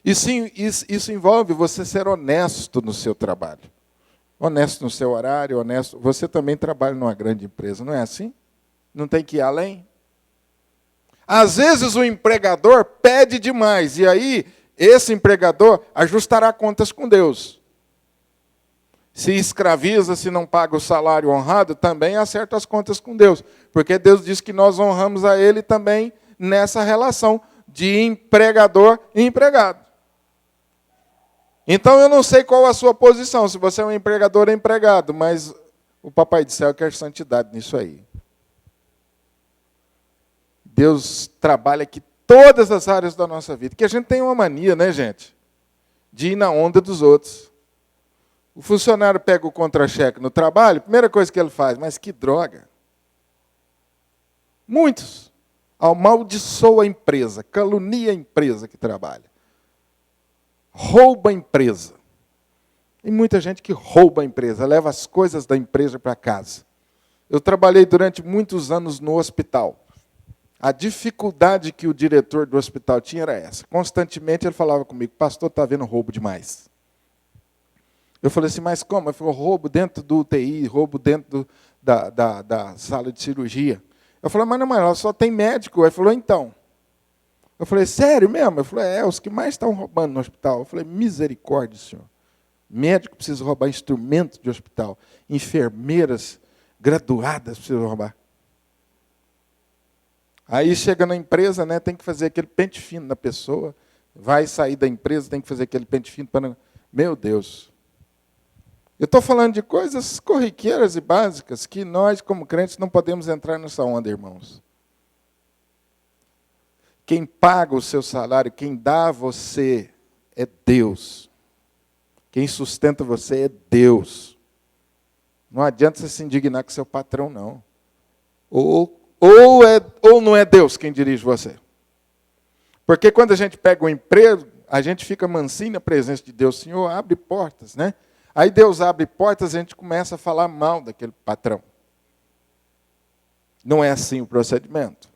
Isso envolve você ser honesto no seu trabalho. Honesto no seu horário, honesto. Você também trabalha numa grande empresa, não é assim? Não tem que ir além? Às vezes o empregador pede demais, e aí esse empregador ajustará contas com Deus. Se escraviza, se não paga o salário honrado, também acerta as contas com Deus. Porque Deus diz que nós honramos a Ele também nessa relação de empregador e empregado. Então eu não sei qual a sua posição, se você é um empregador ou empregado, mas o Papai do Céu quer santidade nisso aí. Deus trabalha aqui todas as áreas da nossa vida. Que a gente tem uma mania, né, gente? De ir na onda dos outros. O funcionário pega o contra-cheque no trabalho, a primeira coisa que ele faz, mas que droga. Muitos amaldiçoam a empresa, calunia a empresa que trabalha. Rouba a empresa. Tem muita gente que rouba a empresa, leva as coisas da empresa para casa. Eu trabalhei durante muitos anos no hospital. A dificuldade que o diretor do hospital tinha era essa. Constantemente ele falava comigo, pastor, está havendo roubo demais. Eu falei assim, mas como? Ele falou, roubo dentro do UTI, roubo dentro da sala de cirurgia. Eu falei, mas não, só tem médico. Ele falou, então. Eu falei, sério mesmo? Ele falou, os que mais estão roubando no hospital. Eu falei, misericórdia, senhor. Médico precisa roubar instrumentos de hospital. Enfermeiras graduadas precisam roubar. Aí chega na empresa, né, tem que fazer aquele pente fino na pessoa. Vai sair da empresa, tem que fazer aquele pente fino para não... Meu Deus. Eu estou falando de coisas corriqueiras e básicas que nós, como crentes, não podemos entrar nessa onda, irmãos. Quem paga o seu salário, quem dá a você é Deus. Quem sustenta você é Deus. Não adianta você se indignar com seu patrão, não. Ou não é Deus quem dirige você. Porque quando a gente pega um emprego, a gente fica mansinho na presença de Deus. Senhor, abre portas, né? Aí Deus abre portas e a gente começa a falar mal daquele patrão. Não é assim o procedimento.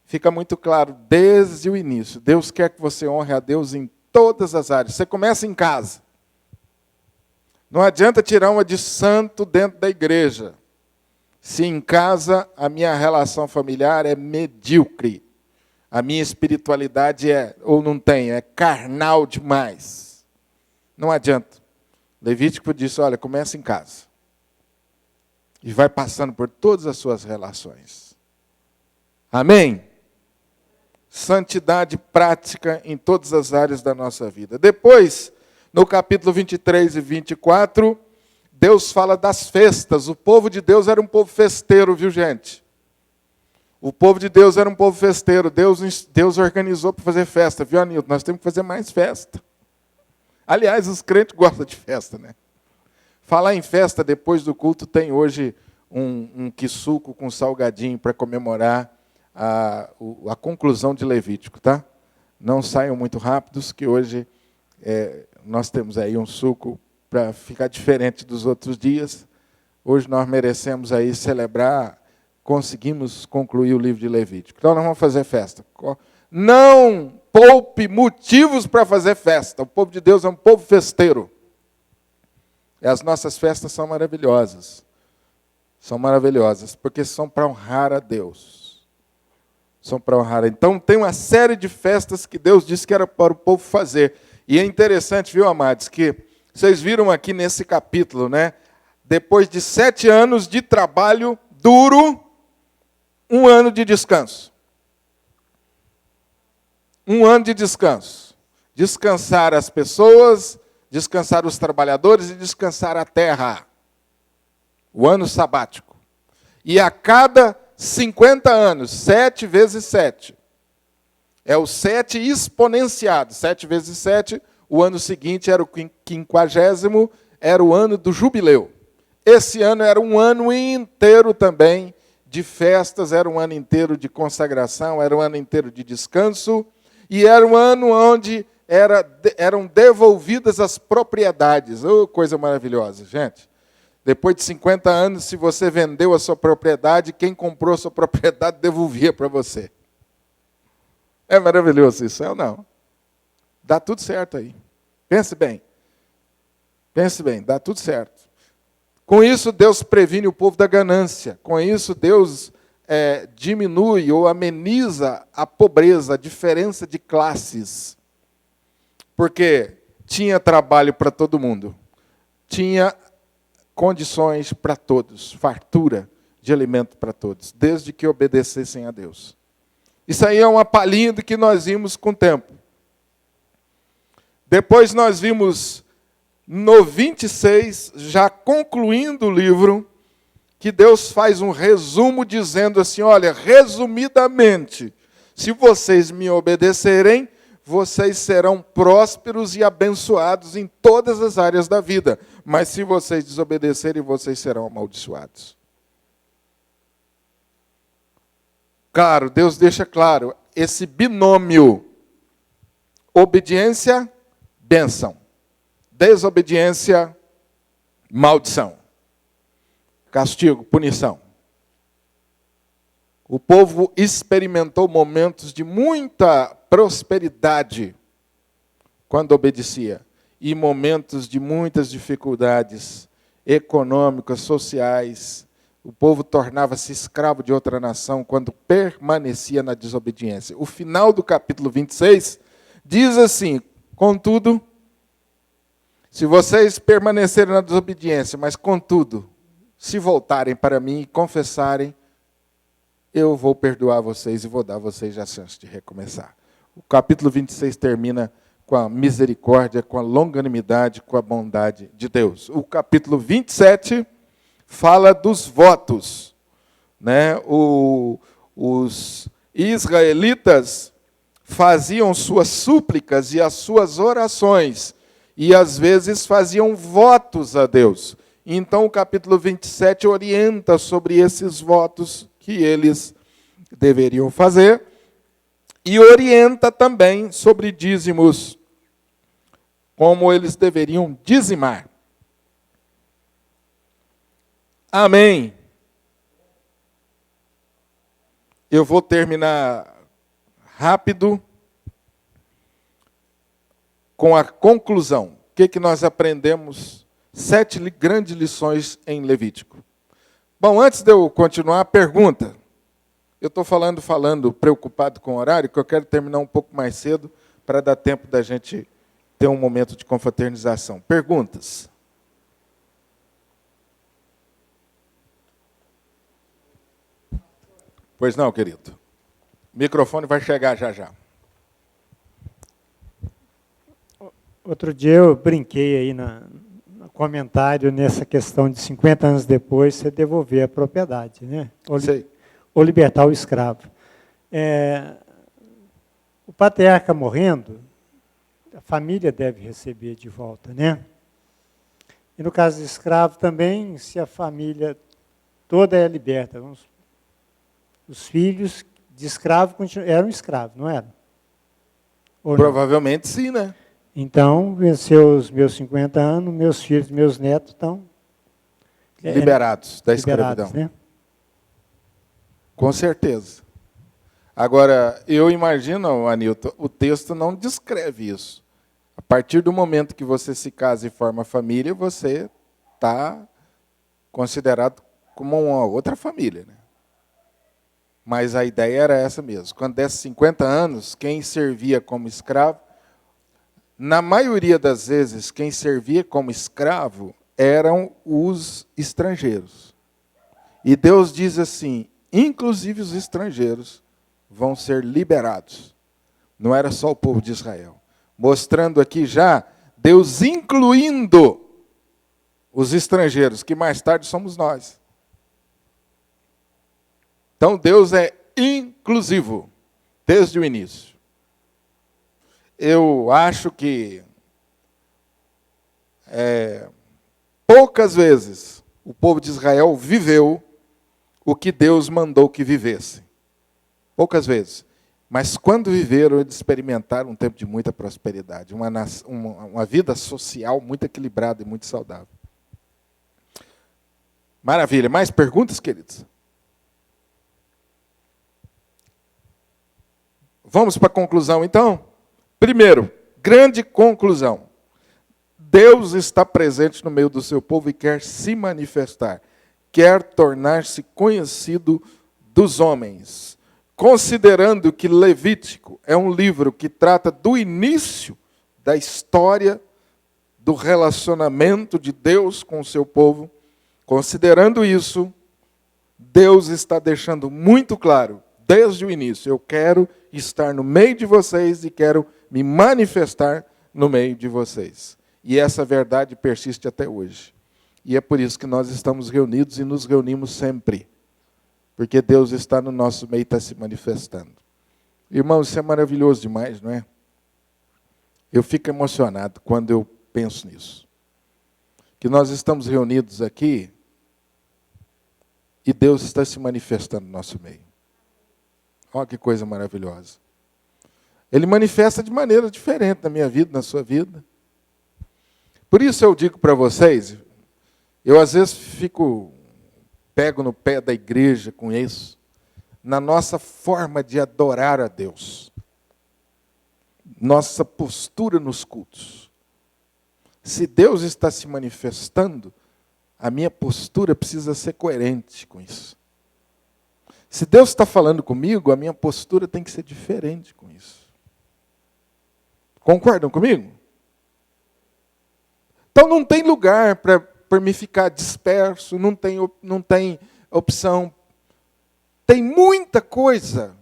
Fica muito claro desde o início. Deus quer que você honre a Deus em todas as áreas. Você começa em casa. Não adianta tirar uma de santo dentro da igreja. Se em casa a minha relação familiar é medíocre. A minha espiritualidade é carnal demais. Não adianta. Levítico disse, olha, começa em casa. E vai passando por todas as suas relações. Amém? Santidade prática em todas as áreas da nossa vida. Depois, no capítulo 23 e 24, Deus fala das festas. O povo de Deus era um povo festeiro, viu, gente? O povo de Deus era um povo festeiro. Deus organizou para fazer festa. Viu, Anilton? Nós temos que fazer mais festa. Aliás, os crentes gostam de festa, né? Falar em festa, depois do culto, tem hoje um quissuco com salgadinho para comemorar a conclusão de Levítico, tá? Não saiam muito rápidos, que hoje nós temos aí um suco para ficar diferente dos outros dias. Hoje nós merecemos aí celebrar, conseguimos concluir o livro de Levítico. Então nós vamos fazer festa. Não poupe motivos para fazer festa. O povo de Deus é um povo festeiro. E as nossas festas são maravilhosas. São maravilhosas, porque são para honrar a Deus. São para honrar. Então tem uma série de festas que Deus disse que era para o povo fazer. E é interessante, viu, amados, que vocês viram aqui nesse capítulo, né? Depois de 7 anos de trabalho duro, 1 ano de descanso. 1 ano de descanso. Descansar as pessoas, descansar os trabalhadores e descansar a terra. O ano sabático. E a cada 50 anos, 7 vezes 7. É o 7 exponenciado. 7 vezes 7, o ano seguinte era o 50º, era o ano do jubileu. Esse ano era um ano inteiro também de festas, era um ano inteiro de consagração, era um ano inteiro de descanso. E era um ano onde eram devolvidas as propriedades. Oh, coisa maravilhosa, gente. Depois de 50 anos, se você vendeu a sua propriedade, quem comprou a sua propriedade devolvia para você. É maravilhoso isso, é ou não? Dá tudo certo aí. Pense bem. Pense bem, dá tudo certo. Com isso, Deus previne o povo da ganância. Com isso, Deus diminui ou ameniza a pobreza, a diferença de classes. Porque tinha trabalho para todo mundo. Tinha condições para todos, fartura de alimento para todos, desde que obedecessem a Deus. Isso aí é uma palhinha do que nós vimos com o tempo. Depois nós vimos no 26, já concluindo o livro, que Deus faz um resumo dizendo assim, olha, resumidamente, se vocês me obedecerem, vocês serão prósperos e abençoados em todas as áreas da vida. Mas se vocês desobedecerem, vocês serão amaldiçoados. Claro, Deus deixa claro, esse binômio, obediência, bênção. Desobediência, maldição. Castigo, punição. O povo experimentou momentos de muita prosperidade quando obedecia, e momentos de muitas dificuldades econômicas, sociais. O povo tornava-se escravo de outra nação quando permanecia na desobediência. O final do capítulo 26 diz assim, contudo, se vocês permanecerem na desobediência, mas contudo, se voltarem para mim e confessarem, eu vou perdoar vocês e vou dar a vocês a chance de recomeçar. O capítulo 26 termina com a misericórdia, com a longanimidade, com a bondade de Deus. O capítulo 27 fala dos votos. Né? Os israelitas faziam suas súplicas e as suas orações, e às vezes faziam votos a Deus. Então o capítulo 27 orienta sobre esses votos que eles deveriam fazer, e orienta também sobre dízimos, como eles deveriam dizimar. Amém. Eu vou terminar rápido com a conclusão. O que nós aprendemos? 7 grandes lições em Levítico. Bom, antes de eu continuar, pergunta. Eu estou falando, preocupado com o horário, que eu quero terminar um pouco mais cedo, para dar tempo da gente ter um momento de confraternização. Perguntas? Pois não, querido. O microfone vai chegar já já. Outro dia eu brinquei aí no comentário nessa questão de 50 anos depois você devolver a propriedade, né? Ou libertar o escravo. O patriarca morrendo, a família deve receber de volta, né? E no caso de escravo também, se a família toda é liberta, os filhos de escravo eram escravos, não eram? Ou provavelmente não? Sim, né? Então, venceu os meus 50 anos, meus filhos, meus netos estão liberados da escravidão. Né? Com certeza. Agora, eu imagino, Anilton, o texto não descreve isso. A partir do momento que você se casa e forma família, você está considerado como uma outra família. Né? Mas a ideia era essa mesmo. Quando desse 50 anos, quem servia como escravo, na maioria das vezes, quem servia como escravo eram os estrangeiros. E Deus diz assim, inclusive os estrangeiros vão ser liberados. Não era só o povo de Israel. Mostrando aqui já, Deus incluindo os estrangeiros, que mais tarde somos nós. Então Deus é inclusivo, desde o início. Eu acho que poucas vezes o povo de Israel viveu o que Deus mandou que vivesse. Poucas vezes. Mas quando viveram, eles experimentaram um tempo de muita prosperidade, uma vida social muito equilibrada e muito saudável. Maravilha. Mais perguntas, queridos? Vamos para a conclusão, então? Primeiro, grande conclusão. Deus está presente no meio do seu povo e quer se manifestar. Quer tornar-se conhecido dos homens. Considerando que Levítico é um livro que trata do início da história do relacionamento de Deus com o seu povo, considerando isso, Deus está deixando muito claro, desde o início, eu quero estar no meio de vocês e quero me manifestar no meio de vocês. E essa verdade persiste até hoje. E é por isso que nós estamos reunidos e nos reunimos sempre. Porque Deus está no nosso meio e está se manifestando. Irmãos, isso é maravilhoso demais, não é? Eu fico emocionado quando eu penso nisso. Que nós estamos reunidos aqui e Deus está se manifestando no nosso meio. Olha que coisa maravilhosa. Ele manifesta de maneira diferente na minha vida, na sua vida. Por isso eu digo para vocês, eu às vezes pego no pé da igreja com isso, na nossa forma de adorar a Deus, nossa postura nos cultos. Se Deus está se manifestando, a minha postura precisa ser coerente com isso. Se Deus está falando comigo, a minha postura tem que ser diferente com isso. Concordam comigo? Então não tem lugar para me ficar disperso, não tem opção. Tem muita coisa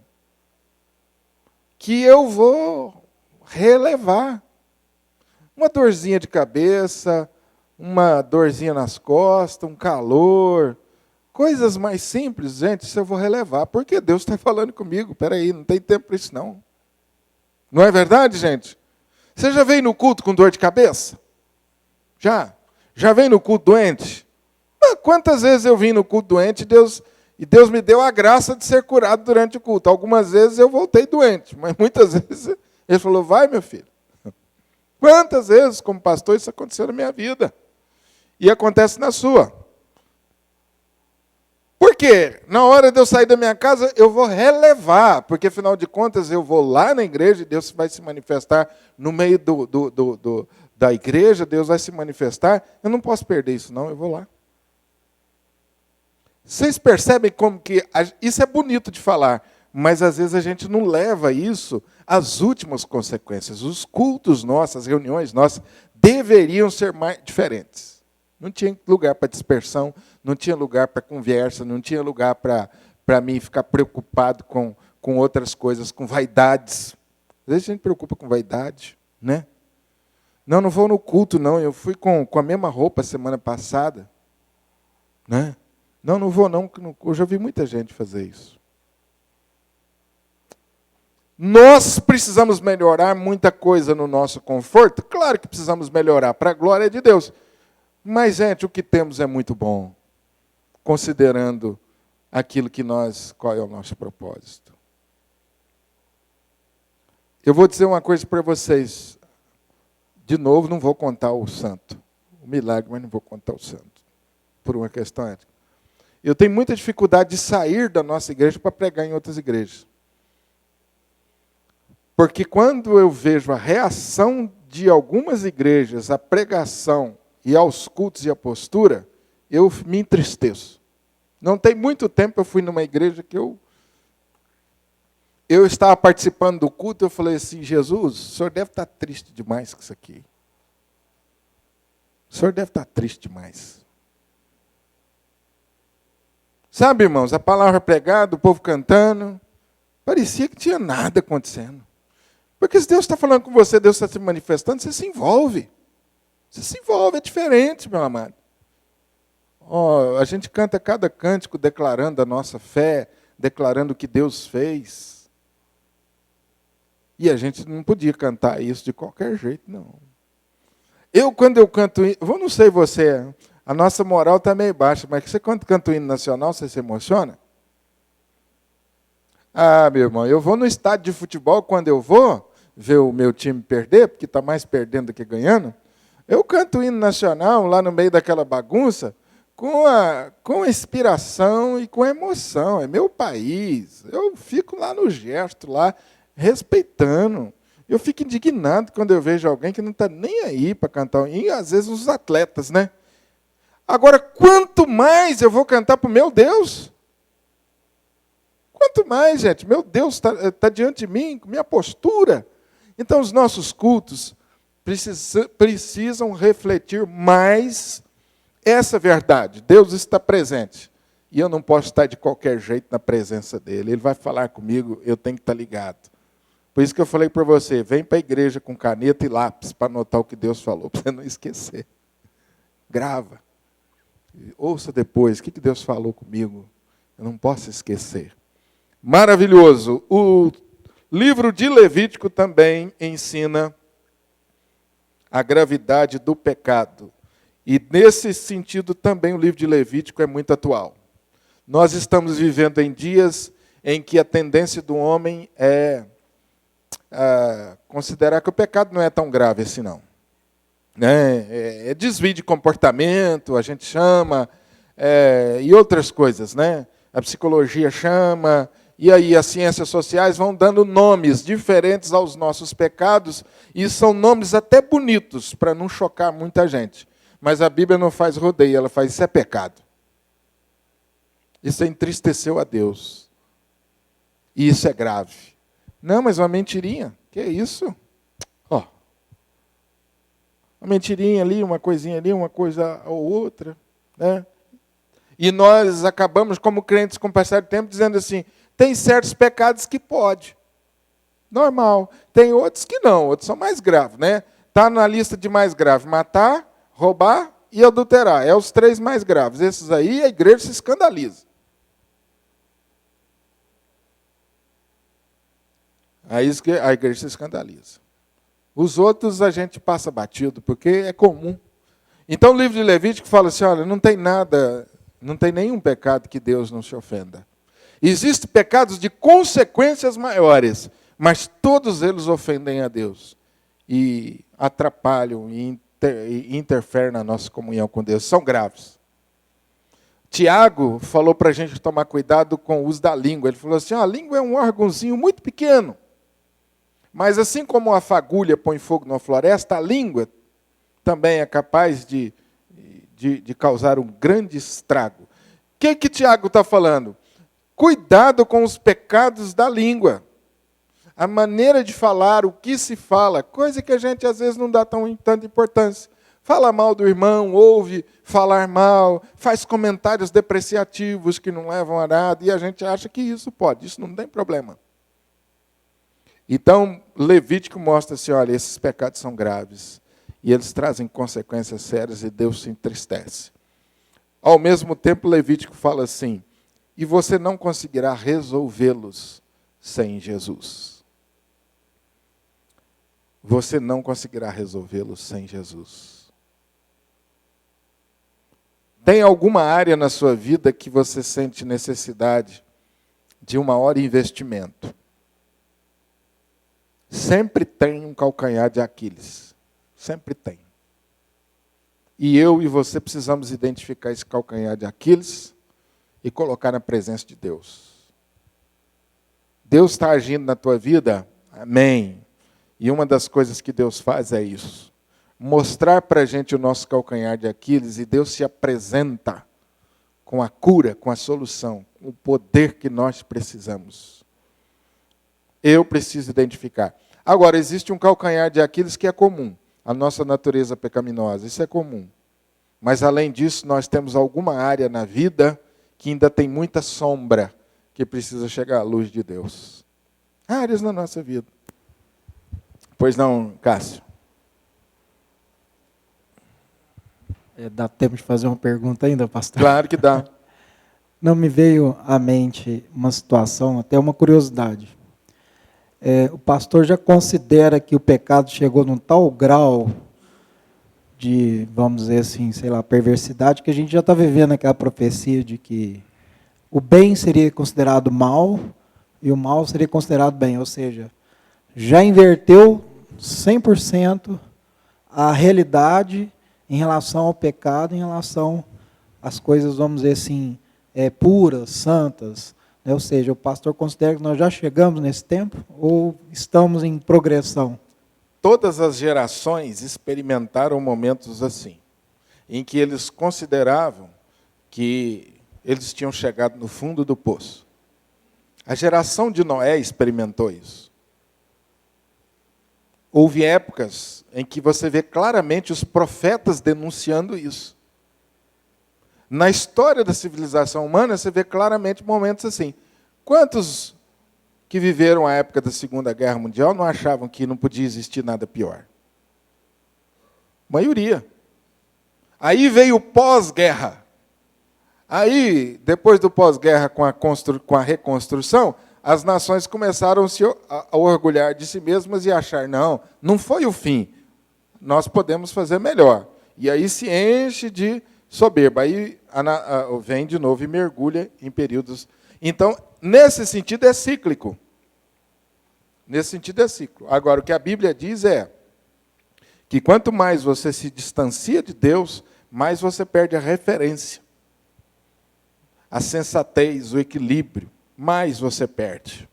que eu vou relevar. Uma dorzinha de cabeça, uma dorzinha nas costas, um calor, coisas mais simples, gente, isso eu vou relevar, porque Deus está falando comigo. Espera aí, não tem tempo para isso não. Não é verdade, gente? Você já veio no culto com dor de cabeça? Já? Já veio no culto doente? Quantas vezes eu vim no culto doente e Deus me deu a graça de ser curado durante o culto. Algumas vezes eu voltei doente, mas muitas vezes Ele falou, vai meu filho. Quantas vezes, como pastor, isso aconteceu na minha vida? E acontece na sua. Por quê? Na hora de eu sair da minha casa, eu vou relevar, porque afinal de contas eu vou lá na igreja e Deus vai se manifestar no meio da igreja, Deus vai se manifestar. Eu não posso perder isso não, eu vou lá. Vocês percebem como que isso é bonito de falar, mas às vezes a gente não leva isso às últimas consequências. Os cultos nossos, as reuniões nossas, deveriam ser mais diferentes. Não tinha lugar para dispersão, não tinha lugar para conversa, não tinha lugar para mim ficar preocupado com outras coisas, com vaidades. Às vezes a gente preocupa com vaidade, né? Não vou no culto, não. Eu fui com a mesma roupa semana passada. Né? Não vou, não. Eu já vi muita gente fazer isso. Nós precisamos melhorar muita coisa no nosso conforto. Claro que precisamos melhorar, para a glória de Deus. Mas, gente, o que temos é muito bom, considerando qual é o nosso propósito. Eu vou dizer uma coisa para vocês. De novo, não vou contar o santo. O milagre, mas não vou contar o santo. Por uma questão ética. Eu tenho muita dificuldade de sair da nossa igreja para pregar em outras igrejas. Porque quando eu vejo a reação de algumas igrejas à pregação e aos cultos e à postura, eu me entristeço. Não tem muito tempo eu fui numa igreja que eu estava participando do culto, eu falei assim, Jesus, o senhor deve estar triste demais com isso aqui. O senhor deve estar triste demais. Sabe, irmãos, a palavra pregada, o povo cantando, parecia que tinha nada acontecendo. Porque se Deus está falando com você, Deus está se manifestando, você se envolve. Você se envolve, é diferente, meu amado. A gente canta cada cântico declarando a nossa fé, declarando o que Deus fez. E a gente não podia cantar isso de qualquer jeito, não. Quando eu canto, eu não sei você, a nossa moral está meio baixa, mas você quando canta o hino nacional, você se emociona? Ah, meu irmão, eu vou no estádio de futebol quando eu vou ver o meu time perder, porque está mais perdendo do que ganhando. Eu canto o hino nacional lá no meio daquela bagunça com inspiração e com emoção. É meu país. Eu fico lá no gesto, lá, respeitando. Eu fico indignado quando eu vejo alguém que não está nem aí para cantar. E às vezes os atletas, né? Agora, quanto mais eu vou cantar para o meu Deus? Quanto mais, gente, meu Deus está diante de mim, minha postura. Então, os nossos cultos precisam refletir mais essa verdade. Deus está presente. E eu não posso estar de qualquer jeito na presença dele. Ele vai falar comigo, eu tenho que estar ligado. Por isso que eu falei para você, vem para a igreja com caneta e lápis para anotar o que Deus falou, para você não esquecer. Grava. Ouça depois, o que Deus falou comigo. Eu não posso esquecer. Maravilhoso. O livro de Levítico também ensina a gravidade do pecado. E nesse sentido também o livro de Levítico é muito atual. Nós estamos vivendo em dias em que a tendência do homem é considerar que o pecado não é tão grave assim não. É desvio de comportamento, a gente chama, e outras coisas, né? A psicologia chama, e aí as ciências sociais vão dando nomes diferentes aos nossos pecados, e são nomes até bonitos, para não chocar muita gente. Mas a Bíblia não faz rodeio, ela faz, isso é pecado. Isso entristeceu a Deus. E isso é grave. Não, mas uma mentirinha, que é isso? Ó, uma mentirinha ali, uma coisinha ali, uma coisa ou outra, né? E nós acabamos, como crentes, com o passar do tempo, dizendo assim, tem certos pecados que pode. Normal. Tem outros que não, outros são mais graves, né? Está na lista de mais graves, matar, roubar e adulterar. É os 3 mais graves. Esses aí, a igreja se escandaliza. Aí a igreja se escandaliza. Os outros a gente passa batido, porque é comum. Então o livro de Levítico fala assim, olha, não tem nada, não tem nenhum pecado que Deus não se ofenda. Existem pecados de consequências maiores, mas todos eles ofendem a Deus. E atrapalham e interferem na nossa comunhão com Deus. São graves. Tiago falou para a gente tomar cuidado com o uso da língua. Ele falou assim, a língua é um órgãozinho muito pequeno. Mas assim como a fagulha põe fogo numa floresta, a língua também é capaz de causar um grande estrago. O que Tiago está falando? Cuidado com os pecados da língua. A maneira de falar, o que se fala, coisa que a gente às vezes não dá tanta importância. Fala mal do irmão, ouve falar mal, faz comentários depreciativos que não levam a nada, e a gente acha que isso pode, isso não tem problema. Então, Levítico mostra assim, olha, esses pecados são graves, e eles trazem consequências sérias, e Deus se entristece. Ao mesmo tempo, Levítico fala assim, e você não conseguirá resolvê-los sem Jesus. Você não conseguirá resolvê-los sem Jesus. Tem alguma área na sua vida que você sente necessidade de um maior investimento? Sempre tem um calcanhar de Aquiles. Sempre tem. E eu e você precisamos identificar esse calcanhar de Aquiles e colocar na presença de Deus. Deus está agindo na tua vida? Amém. E uma das coisas que Deus faz é isso. Mostrar para a gente o nosso calcanhar de Aquiles, e Deus se apresenta com a cura, com a solução, com o poder que nós precisamos. Eu preciso identificar. Agora, existe um calcanhar de Aquiles que é comum. A nossa natureza pecaminosa, isso é comum. Mas, além disso, nós temos alguma área na vida que ainda tem muita sombra, que precisa chegar à luz de Deus. Áreas na nossa vida. Pois não, Cássio? Dá tempo de fazer uma pergunta ainda, pastor? Claro que dá. Não me veio à mente uma situação, até uma curiosidade. O pastor já considera que o pecado chegou num tal grau de, vamos dizer assim, sei lá, perversidade, que a gente já está vivendo aquela profecia de que o bem seria considerado mal, e o mal seria considerado bem. Ou seja, já inverteu 100% a realidade em relação ao pecado, em relação às coisas, vamos dizer assim, puras, santas. Né? Ou seja, o pastor considera que nós já chegamos nesse tempo ou estamos em progressão? Todas as gerações experimentaram momentos assim, em que eles consideravam que eles tinham chegado no fundo do poço. A geração de Noé experimentou isso. Houve épocas em que você vê claramente os profetas denunciando isso. Na história da civilização humana, você vê claramente momentos assim. Quantos que viveram a época da Segunda Guerra Mundial não achavam que não podia existir nada pior? Maioria. Aí veio o pós-guerra. Aí, depois do pós-guerra, com a reconstrução, as nações começaram a orgulhar de si mesmas e achar, não foi o fim, nós podemos fazer melhor. E aí se enche de soberba. Aí vem de novo e mergulha em períodos. Então, nesse sentido, é cíclico. Nesse sentido, é ciclo. Agora, o que a Bíblia diz é que quanto mais você se distancia de Deus, mais você perde a referência, a sensatez, o equilíbrio, mais você perde.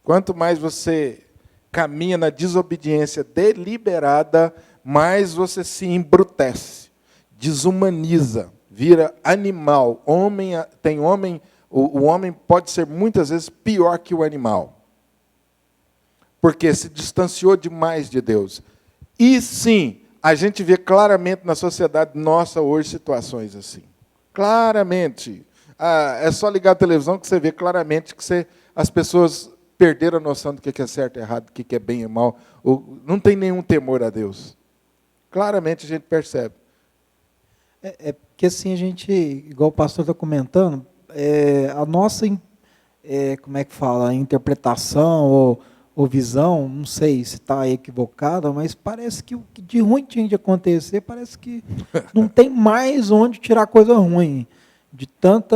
Quanto mais você caminha na desobediência deliberada, mais você se embrutece, desumaniza, vira animal. O homem pode ser muitas vezes pior que o animal, porque se distanciou demais de Deus. E sim, a gente vê claramente na sociedade nossa hoje situações assim. Claramente. É só ligar a televisão que você vê claramente que as pessoas perderam a noção do que é certo e errado, do que é bem e mal. Não tem nenhum temor a Deus. Claramente a gente percebe. Porque assim a gente, igual o pastor está comentando, a nossa, como é que fala, interpretação ou visão, não sei se está equivocada, mas parece que o que de ruim tinha de acontecer, parece que não tem mais onde tirar coisa ruim. De tanta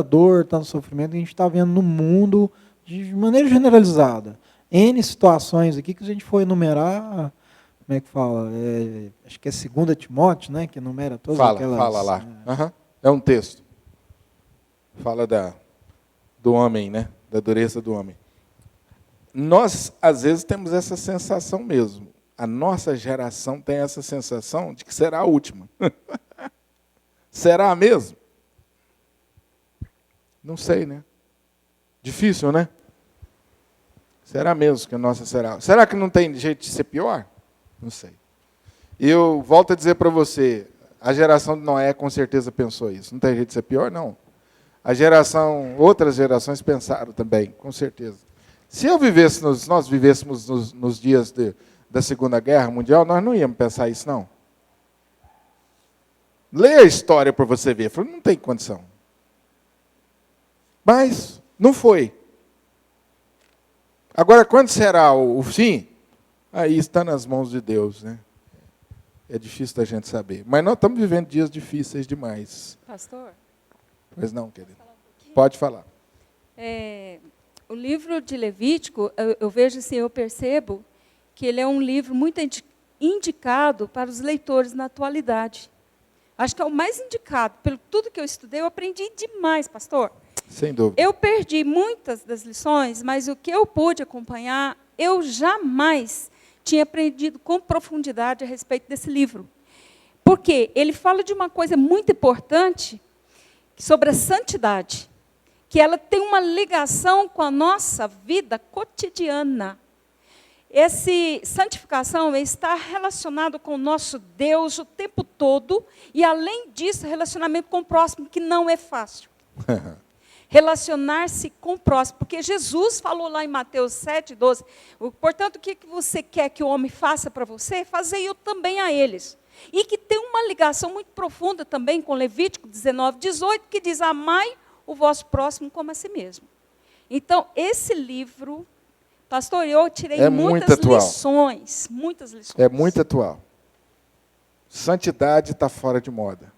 dor, tanto sofrimento que a gente está vendo no mundo de maneira generalizada. N situações aqui que a gente foi enumerar, como é que fala? Acho que é 2 Timóteo, né, que enumera todas aquelas... Fala lá. Uhum. É um texto. Fala do homem, né? Da dureza do homem. Nós, às vezes, temos essa sensação mesmo. A nossa geração tem essa sensação de que será a última. Será mesmo? Não sei, né? Difícil, né? Será mesmo que a nossa será? Será que não tem jeito de ser pior? Não sei. Eu volto a dizer para você, a geração de Noé com certeza pensou isso. Não tem jeito de ser pior, não. Outras gerações pensaram também, com certeza. Se nós vivêssemos nos dias da Segunda Guerra Mundial, nós não íamos pensar isso, não. Leia a história para você ver. Falei, não tem condição. Mas não foi. Agora, quando será o fim? Aí está nas mãos de Deus, né? É difícil da gente saber. Mas nós estamos vivendo dias difíceis demais. Pastor? Pois não, querido. Pode falar. O livro de Levítico, eu vejo assim, eu percebo que ele é um livro muito indicado para os leitores na atualidade. Acho que é o mais indicado. Pelo tudo que eu estudei, eu aprendi demais, pastor. Sem dúvida. Eu perdi muitas das lições, mas o que eu pude acompanhar, eu jamais tinha aprendido com profundidade a respeito desse livro. Porque ele fala de uma coisa muito importante sobre a santidade, que ela tem uma ligação com a nossa vida cotidiana. Essa santificação está relacionado com o nosso Deus o tempo todo, e além disso, relacionamento com o próximo, que não é fácil. Relacionar-se com o próximo, porque Jesus falou lá em Mateus 7:12, portanto, o que você quer que o homem faça para você, fazei eu também a eles. E que tem uma ligação muito profunda também com Levítico 19:18, que diz, amai o vosso próximo como a si mesmo. Então, esse livro... Pastor, eu tirei muitas lições. É muito atual. Santidade está fora de moda.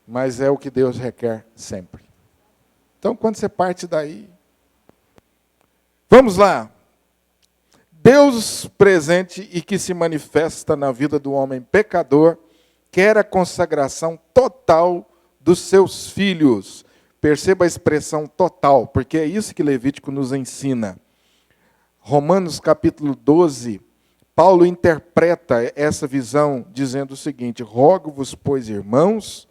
Mas é o que Deus requer sempre. Então, quando você parte daí, Vamos lá. Deus presente e que se manifesta na vida do homem pecador, quer a consagração total dos seus filhos. Perceba a expressão total, porque é isso que Levítico nos ensina. Romanos capítulo 12, Paulo interpreta essa visão dizendo o seguinte: rogo-vos, pois, irmãos,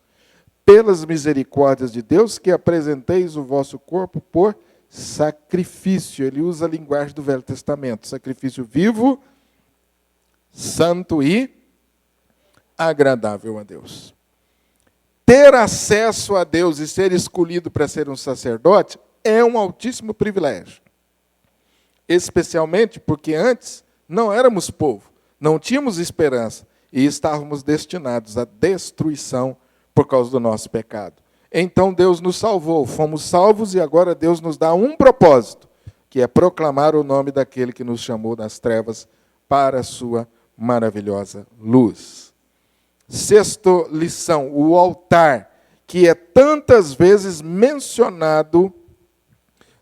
pelas misericórdias de Deus, que apresenteis o vosso corpo por sacrifício. Ele usa a linguagem do Velho Testamento: sacrifício vivo, santo e agradável a Deus. Ter acesso a Deus e ser escolhido para ser um sacerdote é um altíssimo privilégio. Especialmente porque antes não éramos povo, não tínhamos esperança e estávamos destinados à destruição por causa do nosso pecado. Então Deus nos salvou, fomos salvos e agora Deus nos dá um propósito, que é proclamar o nome daquele que nos chamou das trevas para a sua maravilhosa luz. Sexta lição, o altar, que é tantas vezes mencionado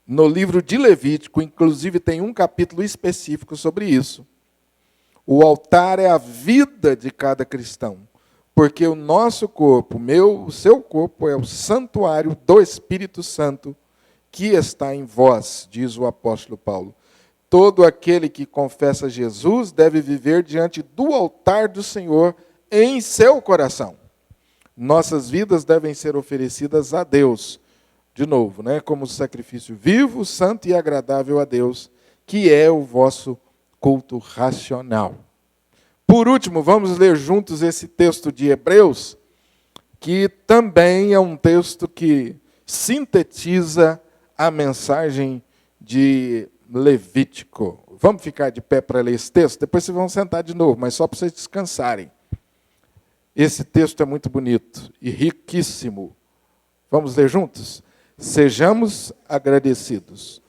no livro de Levítico, inclusive tem um capítulo específico sobre isso. O altar é a vida de cada cristão, porque o nosso corpo, o seu corpo é o santuário do Espírito Santo que está em vós, diz o apóstolo Paulo. Todo aquele que confessa Jesus deve viver diante do altar do Senhor em seu coração. Nossas vidas devem ser oferecidas a Deus, de novo, como sacrifício vivo, santo e agradável a Deus, que é o vosso culto racional. Por último, vamos ler juntos esse texto de Hebreus, que também é um texto que sintetiza a mensagem de Levítico. Vamos ficar de pé para ler esse texto? Depois vocês vão sentar de novo, mas só para vocês descansarem. Esse texto é muito bonito e riquíssimo. Vamos ler juntos? Sejamos agradecidos,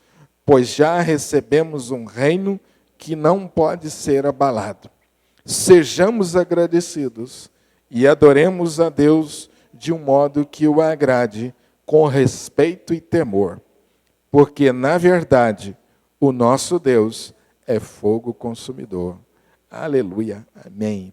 pois já recebemos um reino que não pode ser abalado. Sejamos agradecidos e adoremos a Deus de um modo que o agrade, com respeito e temor, porque, na verdade, o nosso Deus é fogo consumidor. Aleluia. Amém.